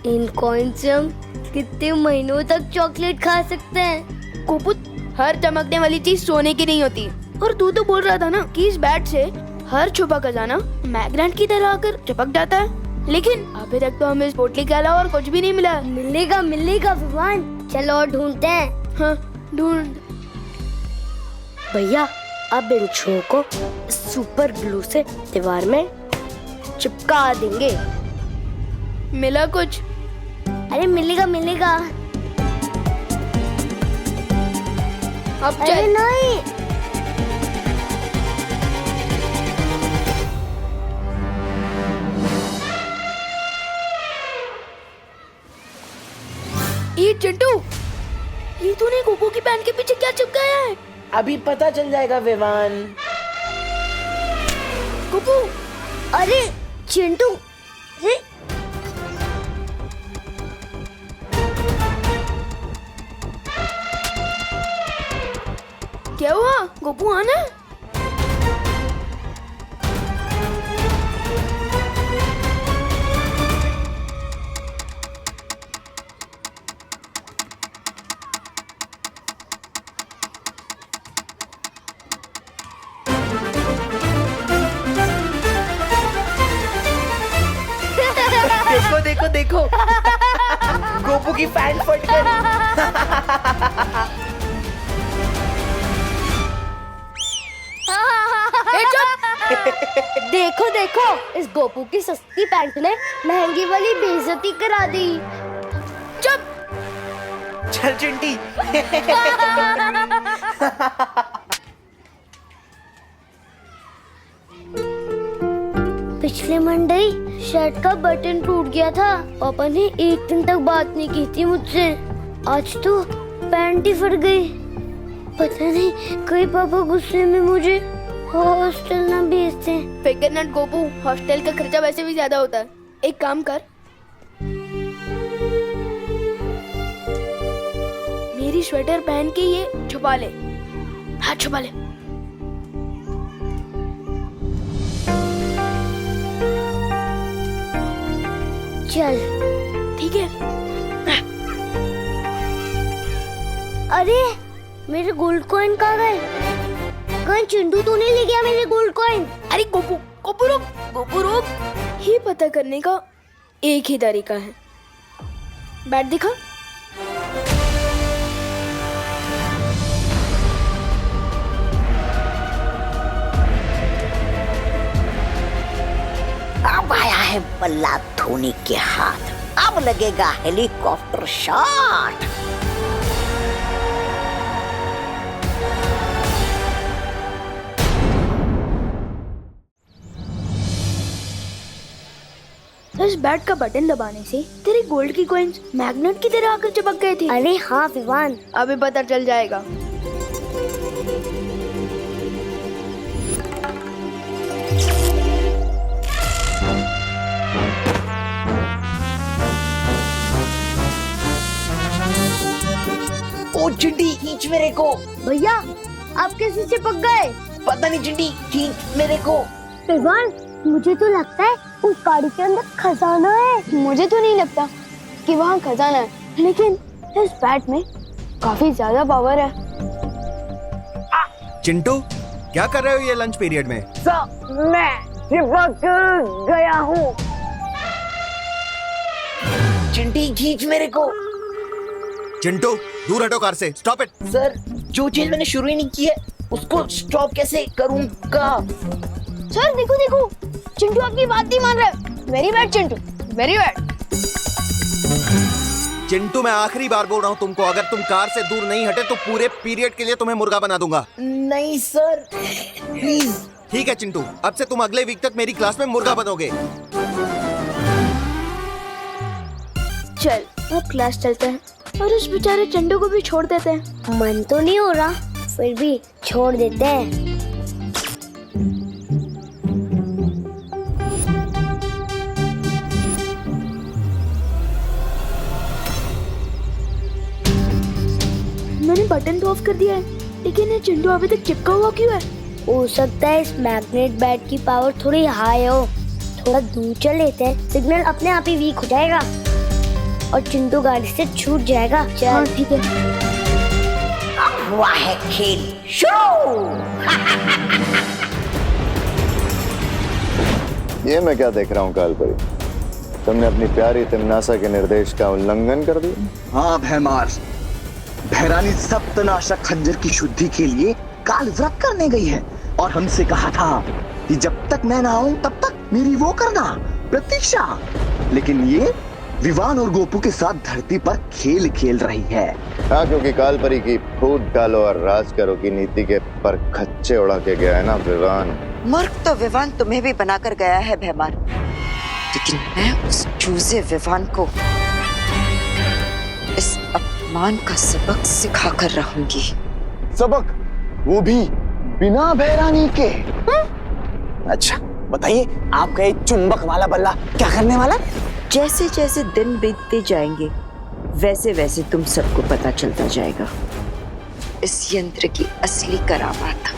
इन कॉइन से हम कितने महीनों तक चॉकलेट खा सकते हैं? गोपू, हर चमकने वाली चीज सोने की नहीं होती। और तू तो बोल रहा था ना कि इस बैट से हर छुपा खजाना मैग्नेट की तरह आकर चिपक जाता है, लेकिन अभी तक तो हमें इस पोटली के अलावा और कुछ भी नहीं मिला। मिलेगा मिलेगा विवान, चलो और ढूंढते हैं। हाँ ढूंढ। भैया अब इन छो को सुपर ग्लू से दीवार में चिपका देंगे। मिला कुछ? अरे मिलेगा मिलेगा। अब अरे नहीं, ये चिंटू, ये तूने गोपू की पैंट के पीछे क्या चिपकाया है? अभी पता चल जाएगा विवान। गोपू, अरे चिंटू, अरे क्या हुआ? गोपू आना। देखो देखो देखो, गोपू की पैंट फट गई। देखो देखो, इस गोपू की सस्ती पैंट ने महंगी वाली बेइज्जती करा दी। चुप। चल चिंटी। पिछले मंडे शर्ट का बटन टूट गया था। पापा ने एक दिन तक बात नहीं की थी मुझसे। आज तो पैंट ही फट गई। पता नहीं कहीं पापा गुस्से में मुझे हॉस्टल ना भेजते। फिकर नट गोपू, हॉस्टल का खर्चा वैसे भी ज्यादा होता है। एक काम कर, मेरी स्वेटर पहन के ये छुपा ले। हाँ छुपा ले। चल ठीक है। अरे मेरे गोल्ड कॉइन कहाँ गए? कहीं चिंटू तो नहीं ले गया मेरे गोल्ड कॉइन? अरे गोपू, गोपू रुक, गोपू रुक। ये पता करने का एक ही तरीका है। बैट दिखा। अब आया है बल्ला धोनी के हाथ। अब लगेगा हेलीकॉप्टर शॉट। इस बैट का बटन दबाने से तेरी गोल्ड की कॉइन्स मैग्नेट की तरह आकर चिपक गए थे। अरे हाँ विवान, अभी पता चल जाएगा। ओ चिंटी, खींच मेरे को। भैया आप कैसे चिपक गए? पता नहीं चिंटी, खींच मेरे को। विवान, मुझे तो लगता है उस गाड़ी के अंदर खजाना है। मुझे तो नहीं लगता कि वहाँ खजाना है, लेकिन इस बैट में काफी ज्यादा पावर है। चिंटू, क्या कर रहे हो ये लंच पीरियड में? मैं चिपक गया हूँ। चिंटी, खींच मेरे को। चिंटू, दूर हटो कार से। Stop it. सर, जो चीज मैंने शुरू ही नहीं की है उसको स्टॉप कैसे करूँगा? सर देखो देखो, चिंटू आपकी बात नहीं मान रहा। Very bad Chintu, very bad. Chintu, मैं आखिरी बार बोल रहा हूँ तुमको, अगर तुम कार से दूर नहीं हटे तो पूरे पीरियड के लिए तुम्हें मुर्गा बना दूंगा। नहीं सर, प्लीज। ठीक है चिंटू, अब से तुम अगले वीक तक मेरी क्लास में मुर्गा बनोगे। चल वो क्लास चलते हैं और उस बेचारे चंडू को भी छोड़ देते हैं। मन तो नहीं हो रहा, फिर भी छोड़ देते हैं। मैंने बटन तो ऑफ कर दिया है, लेकिन ये चिंटू अभी तक चिपका हुआ क्यों है? हो सकता है इस मैग्नेट बैट की पावर थोड़ी हाई हो। थोड़ा दूर चल लेते हैं, सिग्नल अपने आप ही वीक हो जाएगा। और चिंटू गाड़ी से छूट जाएगा। हाँ ठीक है। हुआ है खेल शुरू। ये मैं क्या देख रहा हूँ कालपरी, तुमने अपनी प्यारी तिमनासा के निर्देश का उल्लंघन कर दिया। हाँ भैमार, भैरानी सप्तनाशक खंजर की शुद्धि के लिए काल व्रत करने गई है और हमसे कहा था कि जब तक मैं ना आऊं तब तक मेरी वो करना प्रतीक्षा, लेकिन ये विवान और गोपू के साथ धरती पर खेल खेल रही है। हाँ, क्योंकि कालपरी की फूट डालो और राज करो की नीति के पर खच्चे उड़ा के गया है ना विवान। मूर्ख तो विवान तुम्हें भी बनाकर गया है भैमार, लेकिन मैं उस चूजे विवान को इस अपमान का सबक सिखा कर रहूंगी। सबक, वो भी बिना भैरानी के। अच्छा बताइए, आपका ये चुंबक वाला बल्ला क्या करने वाला? जैसे जैसे दिन बीतते जाएंगे वैसे वैसे तुम सबको पता चलता जाएगा इस यंत्र की असली करामात।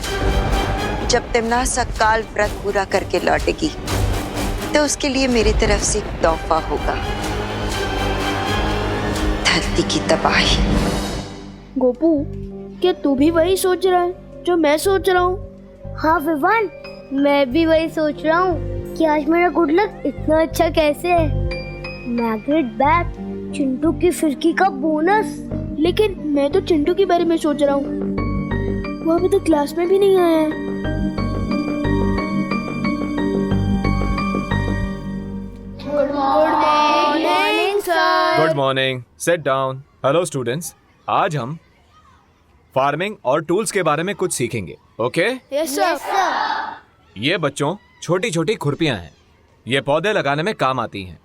जब तिमनासा काल व्रत पूरा करके लौटेगी तो उसके लिए मेरी तरफ से एक तोहफा होगा, धरती की तबाही। गोपू, क्या तू भी वही सोच रहा है जो मैं सोच रहा हूँ? हाँ विवान, मैं भी वही सोच रहा हूँ कि आज मेरा गुड लक इतना अच्छा कैसे है। मैग्नेट बैग, चिंटू की फिरकी का बोनस। लेकिन मैं तो चिंटू के बारे में सोच रहा हूँ, वो अभी तक क्लास में भी नहीं आया है। Good morning sir. Good morning, sit down. Hello students, आज हम फार्मिंग और टूल्स के बारे में कुछ सीखेंगे। ओके? Yes sir. ये बच्चों छोटी छोटी खुरपियां हैं, ये पौधे लगाने में काम आती हैं।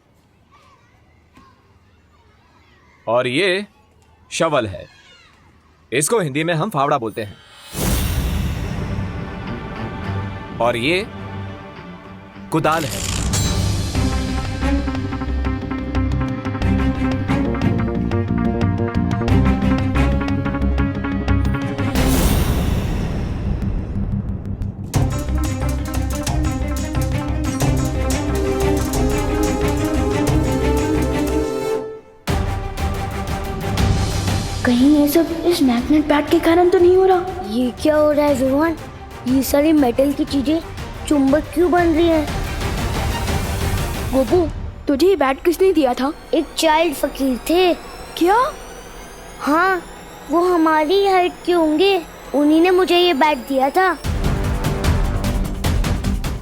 और ये शवल है, इसको हिंदी में हम फावड़ा बोलते हैं। और ये कुदाल है। कहीं ये सब इस मैग्नेट बैट के कारण तो नहीं हो रहा? ये क्या हो रहा है विवान? ये सारी मेटल की चीजें चुंबक क्यों बन रही हैं? गोपू, तुझे ये बैट किसने दिया था? एक चाइल्ड फकीर थे। क्या? हाँ, वो हमारी हाइट के होंगे, उन्हीं ने मुझे ये बैट दिया था।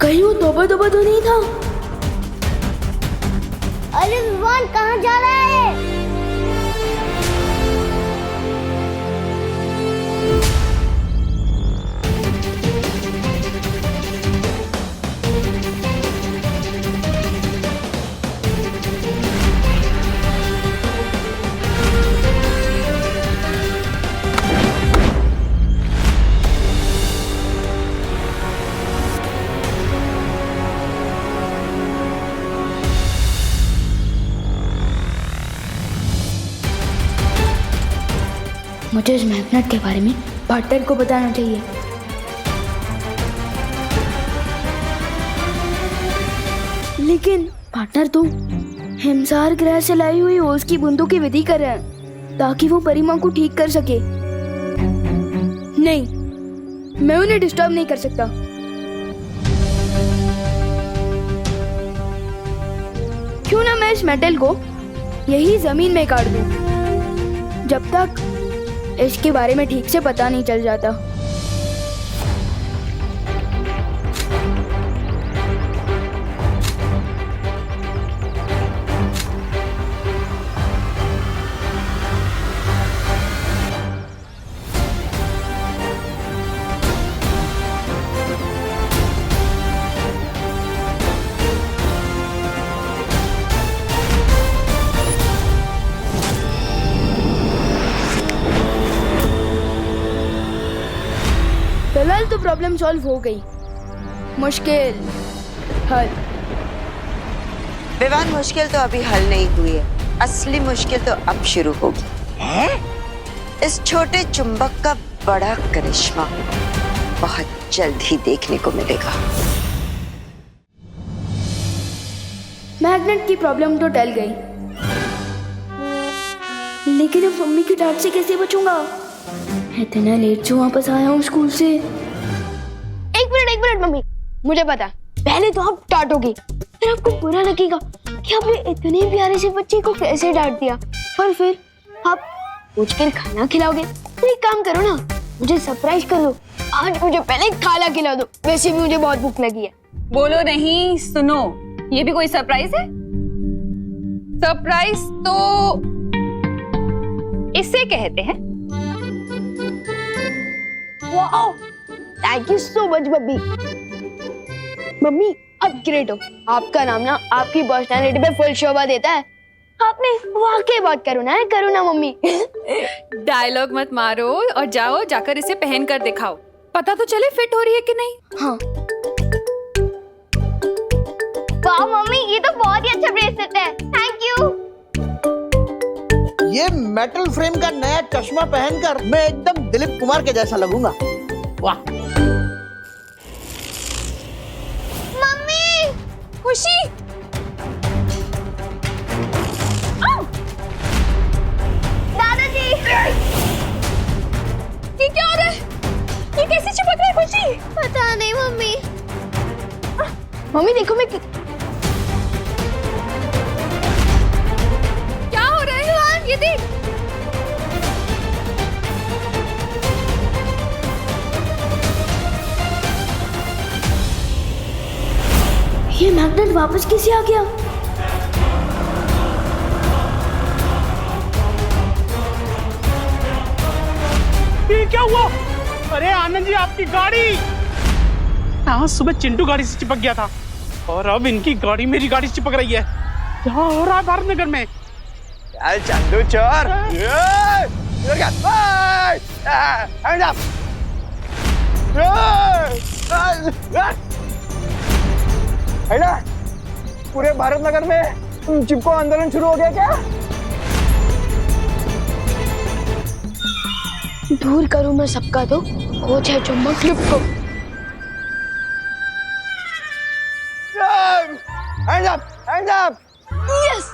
कहीं वो तोबा तोबा तो नहीं था? अरे विवान, कहाँ जा रहा है? मुझे इस मैग्नेट के बारे में पार्टनर को बताना चाहिए। लेकिन पार्टनर तो हिमसार ग्रह से लाई हुई ओस की बूंदों की विधि कर रहे हैं ताकि वो परिमा को ठीक कर सके। नहीं, मैं उन्हें डिस्टर्ब नहीं कर सकता। क्यों ना मैं इस मेटल को यही जमीन में काट दूं, जब तक इसके बारे में ठीक से पता नहीं चल जाता। फिलहाल तो प्रॉब्लम सॉल्व हो गई, मुश्किल हल। विवान, मुश्किल तो अभी हल नहीं हुई है, असली मुश्किल तो अब शुरू होगी। है? इस छोटे चुंबक का बड़ा करिश्मा बहुत जल्द ही देखने को मिलेगा। मैग्नेट की प्रॉब्लम तो टल गई, लेकिन अब मम्मी की डांट से कैसे बचूंगा? इतना लेट से वापस आया हूँ स्कूल से। एक मिनट मम्मी, मुझे पता पहले तो आप डांटोगी, फिर आपको बुरा लगेगा कि आपने इतने प्यारे से बच्चे को कैसे डांट दिया, और फिर आप पूछकर खाना खिलाओगे। तो एक काम करो ना, मुझे सरप्राइज कर दो। आज मुझे पहले खाना खिला दो, वैसे भी मुझे बहुत भूख लगी है। बोलो नहीं, सुनो, ये भी कोई सरप्राइज है? सरप्राइज तो इसे कहते हैं। Wow, thank you so much mummy. Mummy आप ग्रेट हो, आपका नाम ना आपकी पर्सनालिटी पे फुल शोभा देता है। आपने वाकई बहुत करुणा है, करुणा मम्मी। डायलॉग मत मारो और जाकर इसे पहन कर दिखाओ, पता तो चले फिट हो रही है कि नहीं। हाँ। वाह मम्मी, ये तो बहुत ही अच्छा ब्रेसलेट है, थैंक यू। ये मेटल फ्रेम का नया चश्मा पहनकर मैं एकदम दिलीप कुमार के जैसा लगूंगा। वाह। मम्मी, खुशी, दादाजी, ये क्या हो रहा है? ये कैसे चिपक रहा है खुशी? पता नहीं मम्मी। मम्मी देखो मैं क्या हो रहा है? ये देख। ये मैग्नेट वापस कैसे आ गया? ये क्या हुआ? अरे आनंद जी, आपकी गाड़ी। हाँ, सुबह चिंटू गाड़ी से चिपक गया था और अब इनकी गाड़ी मेरी गाड़ी से चिपक रही है। क्या हो रहा है भारत नगर में? चंदू चोर, पूरे भारत नगर में चिपको आंदोलन शुरू हो गया क्या? दूर करूं मैं सबका तो कोच है चुम्बक लिप को। Hands up! यस!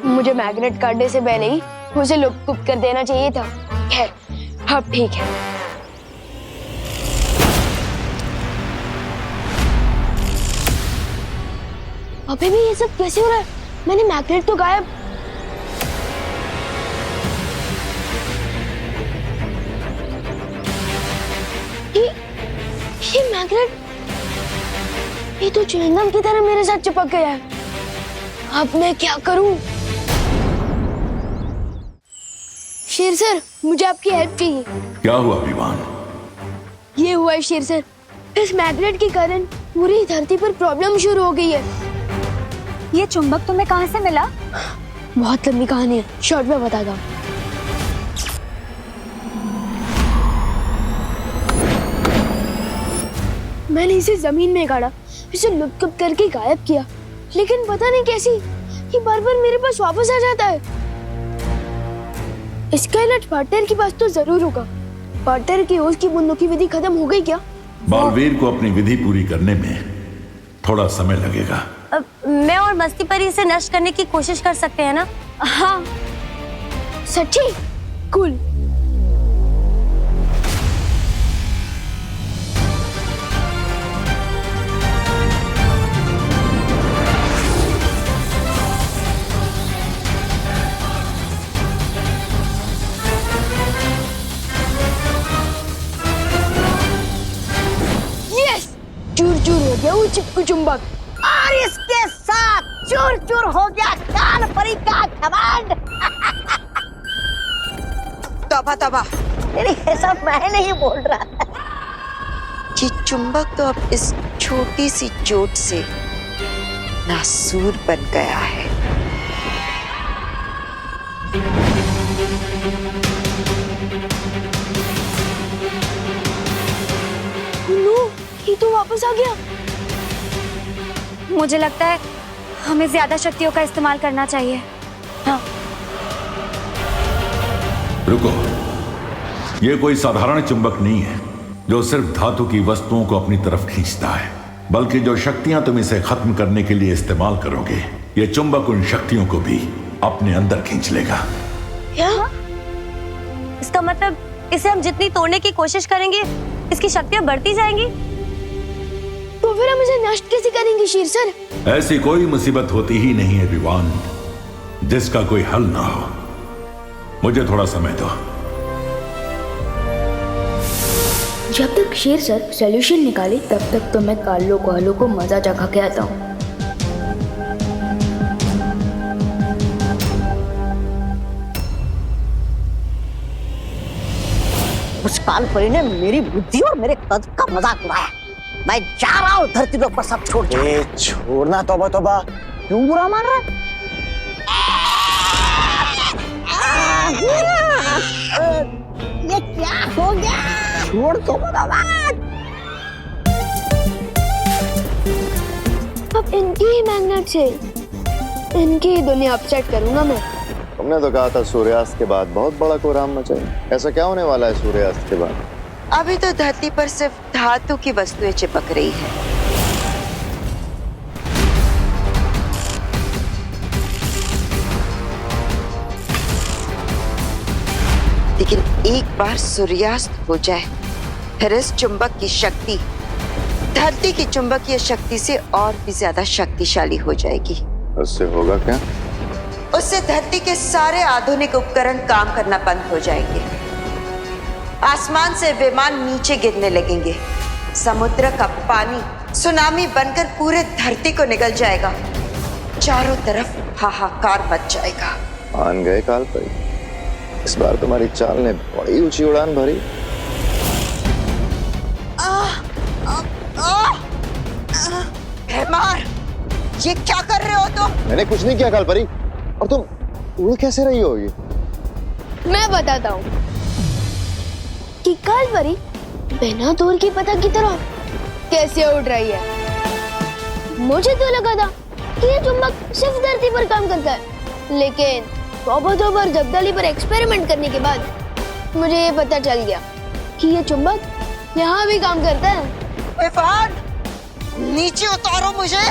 मुझे मैग्नेट काटने से पहले ही उसे लुप कर देना चाहिए था। खैर, अब ठीक है। अभी भी ये सब कैसे हो रहा है? मैंने मैग्नेट तो गायब। ये मैग्नेट, ये तो च्युइंगम की तरह मेरे साथ चिपक गया है। अब मैं क्या करूं? शेर सर, मुझे आपकी हेल्प चाहिए। क्या हुआ विवान? ये हुआ है शेर सर, इस मैग्नेट के कारण पूरी धरती पर प्रॉब्लम शुरू हो गई है। ये चुंबक तुम्हें कहाँ से मिला? बहुत लंबी कहानी है, शॉर्ट में बताता हूँ। मैंने इसे जमीन में गाड़ा, इसे लुप करके गायब किया, लेकिन पता नहीं कैसी ये बार-बार मेरे पास वापस आ जाता है। इसका इलाज पार्टनर के पास तो जरूर होगा। पार्टनर की ओस की बूंदों की विधि खत्म हो गई क्या? बालवीर को अपनी विधि पूरी करने में थोड़ा समय लगेगा। मैं और मस्ती परी इसे नष्ट करने की कोशिश कर सकते हैं ना? हाँ। सच्ची? कूल। चूर-चूर हो गया वो चिपकू चुंबक, और इसके साथ चूर-चूर हो गया काल परी का घमंड। तौबा तौबा, ये सब मैं नहीं बोल रहा। ये चुंबक तो अब इस छोटी सी चोट से नासूर बन गया है। ये तो वापस आ गया। मुझे लगता है हमें ज्यादा शक्तियों का इस्तेमाल करना चाहिए। हाँ। रुको, ये कोई साधारण चुंबक नहीं है जो सिर्फ धातु की वस्तुओं को अपनी तरफ खींचता है, बल्कि जो शक्तियां तुम इसे खत्म करने के लिए इस्तेमाल करोगे, ये चुंबक उन शक्तियों को भी अपने अंदर खींच लेगा। क्या? इसका मतलब इसे हम जितनी तोड़ने की कोशिश करेंगे इसकी शक्तियां बढ़ती जाएंगी। तो फिर हम इसे नष्ट कैसे करेंगे शीर सर? ऐसी कोई मुसीबत होती ही नहीं है विवान जिसका कोई हल ना हो। मुझे थोड़ा समय दो। जब तक शेर सर सॉल्यूशन निकाले तब तक तो मैं कालो कोहलो को मजा चखा के आता हूँ। उस कालपरी ने मेरी बुद्धि और मेरे कद का मजाक उड़ाया। मैं जा रहा हूँ धरती पर सब छोड़ के। छोड़ना तौबा तौबा, क्यों बुरा मान रहा? ये क्या हो गया? छोड़ तो अब इनकी ही मैग्नेट से इनकी ही दुनिया अपसेट करूंगा मैं। तुमने तो कहा था सूर्यास्त के बाद बहुत बड़ा कोहराम मचाएंगे। ऐसा क्या होने वाला है सूर्यास्त के बाद? अभी तो धरती पर सिर्फ धातु की वस्तुएं चिपक रही है। लेकिन एक बार सूर्यास्त हो जाए फिर इस चुंबक की शक्ति धरती की चुंबकीय शक्ति से और भी ज्यादा शक्तिशाली हो जाएगी। उससे होगा क्या? उससे धरती के सारे आधुनिक उपकरण काम करना बंद हो जाएंगे। आसमान से विमान नीचे गिरने लगेंगे। समुद्र का पानी सुनामी बनकर पूरे धरती को निगल जाएगा। चारों तरफ हाहाकार मच जाएगा। मान गए कालपरी, इस बार तुम्हारी चाल ने बड़ी ऊंची उड़ान भरी। मार, ये क्या कर रहे हो तुम? मैंने कुछ नहीं किया कालपरी, और तुम उड़ कैसे रही होगी? मैं बताता हूँ कि कालपरी बिना दूर की पतंग की तरह कैसे उड़ रही है। मुझे तो लगा था कि ये चुंबक सिर्फ धरती पर काम करता है, लेकिन तौबा जब्दाली पर एक्सपेरिमेंट करने के बाद मुझे ये पता चल गया कि ये चुंबक यहाँ भी काम करता है। विवान, नीचे उतारो मुझे,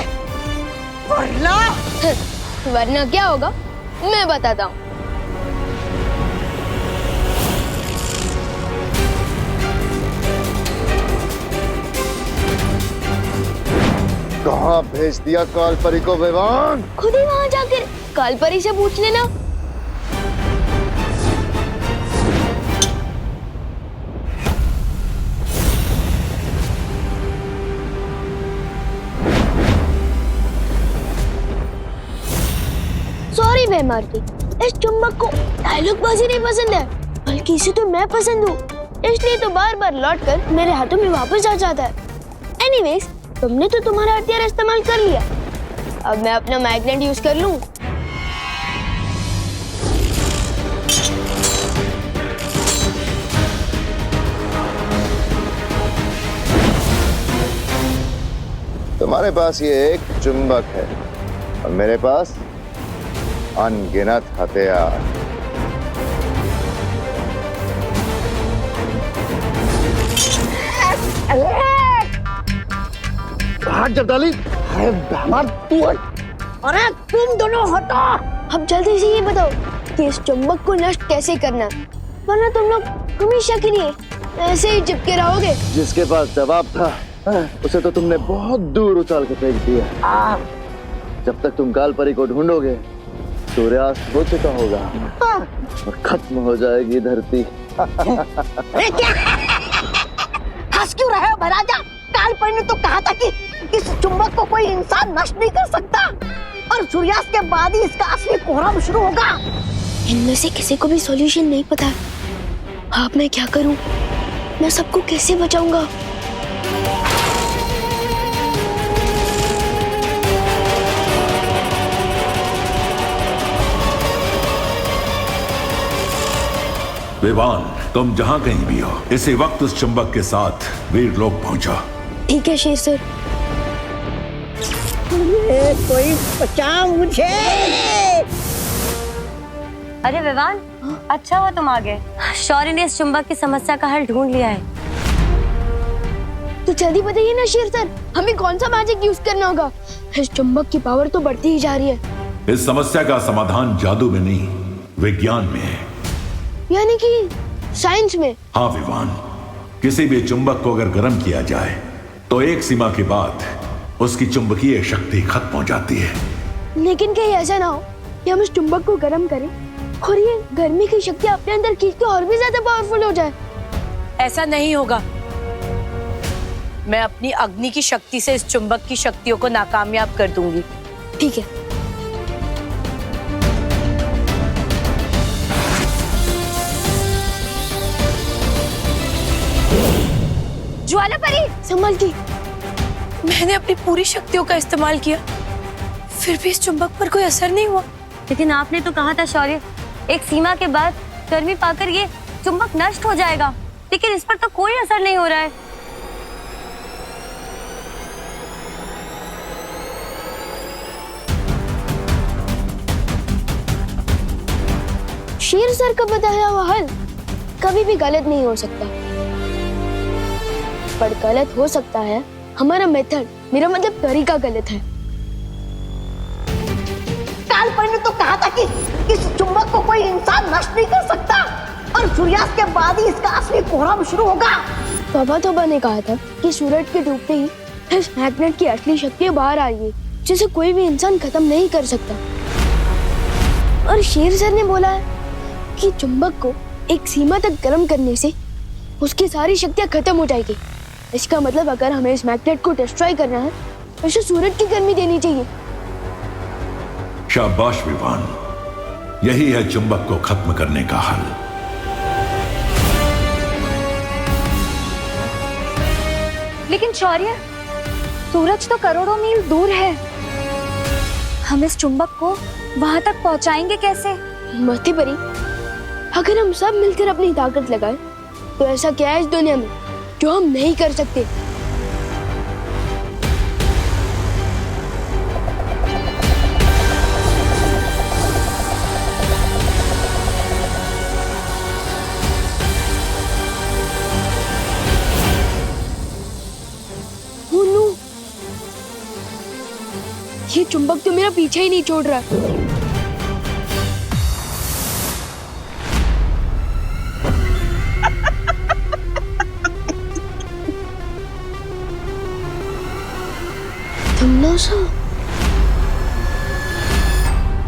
वरना क्या होगा मैं बताता हूँ। कहाँ भेज दिया कालपरी को विवान? खुद ही वहाँ जाकर कालपरी से पूछ लेना। सॉरी बेमारती, इस चुंबक को डायलॉग बाजी नहीं पसंद है, बल्कि इसे तो मैं पसंद हूँ, इसलिए तो बार बार लौट कर मेरे हाथों में वापस आ जाता है। एनीवेज, तुमने तो तुम्हारा हथियार इस्तेमाल कर लिया, अब मैं अपना मैग्नेट यूज कर लूं। तुम्हारे पास ये एक चुंबक है और मेरे पास अनगिनत हथियार। जब्दाली, तू अरे तुम दोनों हटो। अब जल्दी से ये बताओ कि इस चुंबक को नष्ट कैसे करना, वरना तुम लोग हमेशा के लिए ऐसे ही चिपके रहोगे। जिसके पास जवाब था उसे तो तुमने बहुत दूर उछाल के फेंक दिया। जब तक तुम कालपरी को ढूंढोगे सूर्यास्त हो चुका होगा और खत्म हो जाएगी धरती। अरे क्या हंस क्यों रहे हो महाराजा? कालपरी ने तो कहा था कि इस चुंबक को कोई इंसान नष्ट नहीं कर सकता और सूर्यास्त के बाद ही इसका असली कोहराम शुरू होगा। इनमें से किसी को भी सॉल्यूशन नहीं पता। अब मैं क्या करूं? मैं सबको कैसे बचाऊंगा? विवान, तुम जहां कहीं भी हो, इसी वक्त उस चुंबक के साथ वीर लोग पहुंचो। ठीक है शेर सर। कोई बचाओ मुझे। अरे विवान, अच्छा हुआ तुम आ गए। शौर्य ने इस चुंबक की समस्या का हल ढूंढ लिया है। तो जल्दी बताइए ना शेर सर, हमें कौन सा मैजिक यूज करना होगा? इस चुंबक की पावर तो बढ़ती ही जा रही है। इस समस्या का समाधान जादू में नहीं, विज्ञान में है। यानी कि साइंस में? हाँ विवान, किसी भी चुंबक को अगर गर्म किया जाए तो एक सीमा के बाद उसकी चुंबकीय शक्ति खत्म हो जाती है। लेकिन कहीं ऐसा ना हो कि हम इस चुंबक को गर्म करें और ये गर्मी की शक्ति अपने अंदर खींच के और भी ज्यादा पावरफुल हो जाए। ऐसा नहीं होगा। मैं अपनी अग्नि की शक्ति से इस चुंबक की शक्तियों को नाकामयाब कर दूंगी। ठीक है। ज्वाला परी, संभल की। मैंने अपनी पूरी शक्तियों का इस्तेमाल किया, फिर भी इस चुंबक पर कोई असर नहीं हुआ। लेकिन आपने तो कहा था शौर्य, एक सीमा के बाद गर्मी पाकर ये चुंबक नष्ट हो जाएगा, लेकिन इस पर तो कोई असर नहीं हो रहा है। शेर सर का बताया हुआ हल कभी भी गलत नहीं हो सकता, पर गलत हो सकता है हमारा मेथड, मेरा मतलब तरीका गलत है। काल ने तो कहा था कि इस चुंबक को कोई इंसान नष्ट नहीं कर सकता और सूर्यास्त के बाद ही इसका असली कोहराम शुरू होगा। तोबा ने कहा था कि सूरज के डूबते ही इस मैग्नेट की असली शक्ति बाहर आ रही है, जिसे कोई भी इंसान खत्म नहीं कर सकता। और शेर सर ने बोला है कि चुंबक को एक सीमा तक गर्म करने से उसकी सारी शक्तियां खत्म हो जाएगी। इसका मतलब अगर हमें इस मैग्नेट को डिस्ट्रॉय करना है तो इसे सूरज की गर्मी देनी चाहिए। शाबाश विवान, यही है चुंबक को खत्म करने का हल। लेकिन शौर्य, सूरज तो करोड़ों मील दूर है, हम इस चुंबक को वहां तक पहुंचाएंगे कैसे? मती परी, अगर हम सब मिलकर अपनी ताकत लगाएं, तो ऐसा क्या है इस दुनिया में जो हम नहीं कर सकते? ये चुंबक तो मेरा पीछे ही नहीं छोड़ रहा।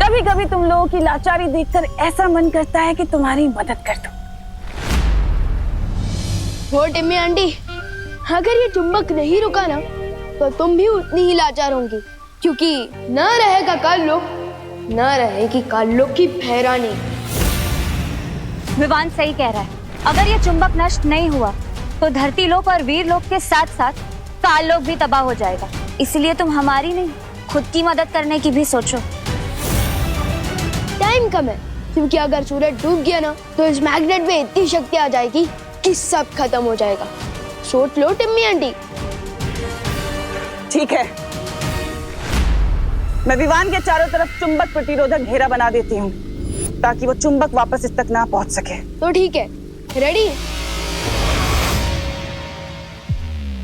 कभी कभी तुम लोगों की लाचारी देखकर ऐसा मन करता है कि तुम्हारी मदद कर दूं। वो टिम्मी आंटी, अगर ये चुंबक नहीं रुका ना तो तुम भी उतनी ही लाचार होंगी, क्योंकि न रहेगा काल्लो, न रहेगी काल्लो की भैरानी। विवान सही कह रहा है, अगर ये चुंबक नष्ट नहीं हुआ तो धरती लोक और वीर लोक के साथ साथ काल लोक भी तबाह हो जाएगा। इसलिए तुम हमारी नहीं, खुद की मदद करने की भी सोचो। टाइम कम है, क्योंकि अगर सूरज डूब गया ना तो इस मैग्नेट में इतनी शक्ति आ जाएगी कि सब खत्म हो जाएगा। सोच लो टिम्मी आंटी। ठीक है, मैं विवान के चारों तरफ चुंबक प्रतिरोधक घेरा बना देती हूँ ताकि वो चुंबक वापस इस तक ना पहुंच सके। तो ठीक है, रेडी?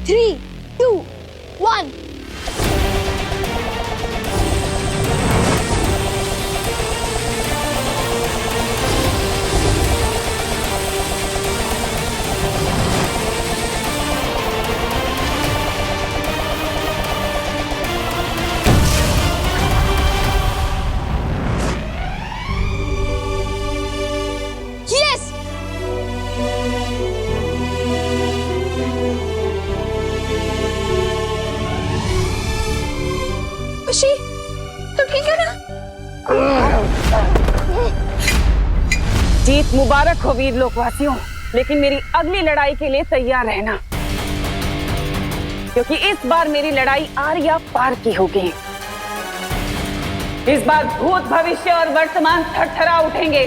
3, 2, 1। तो ठीक है ना? जीत मुबारक हो वीर लोकवासियों, लेकिन मेरी अगली लड़ाई के लिए तैयार रहना, क्योंकि इस बार मेरी लड़ाई आर या पार की होगी। इस बार भूत, भविष्य और वर्तमान थरथरा उठेंगे।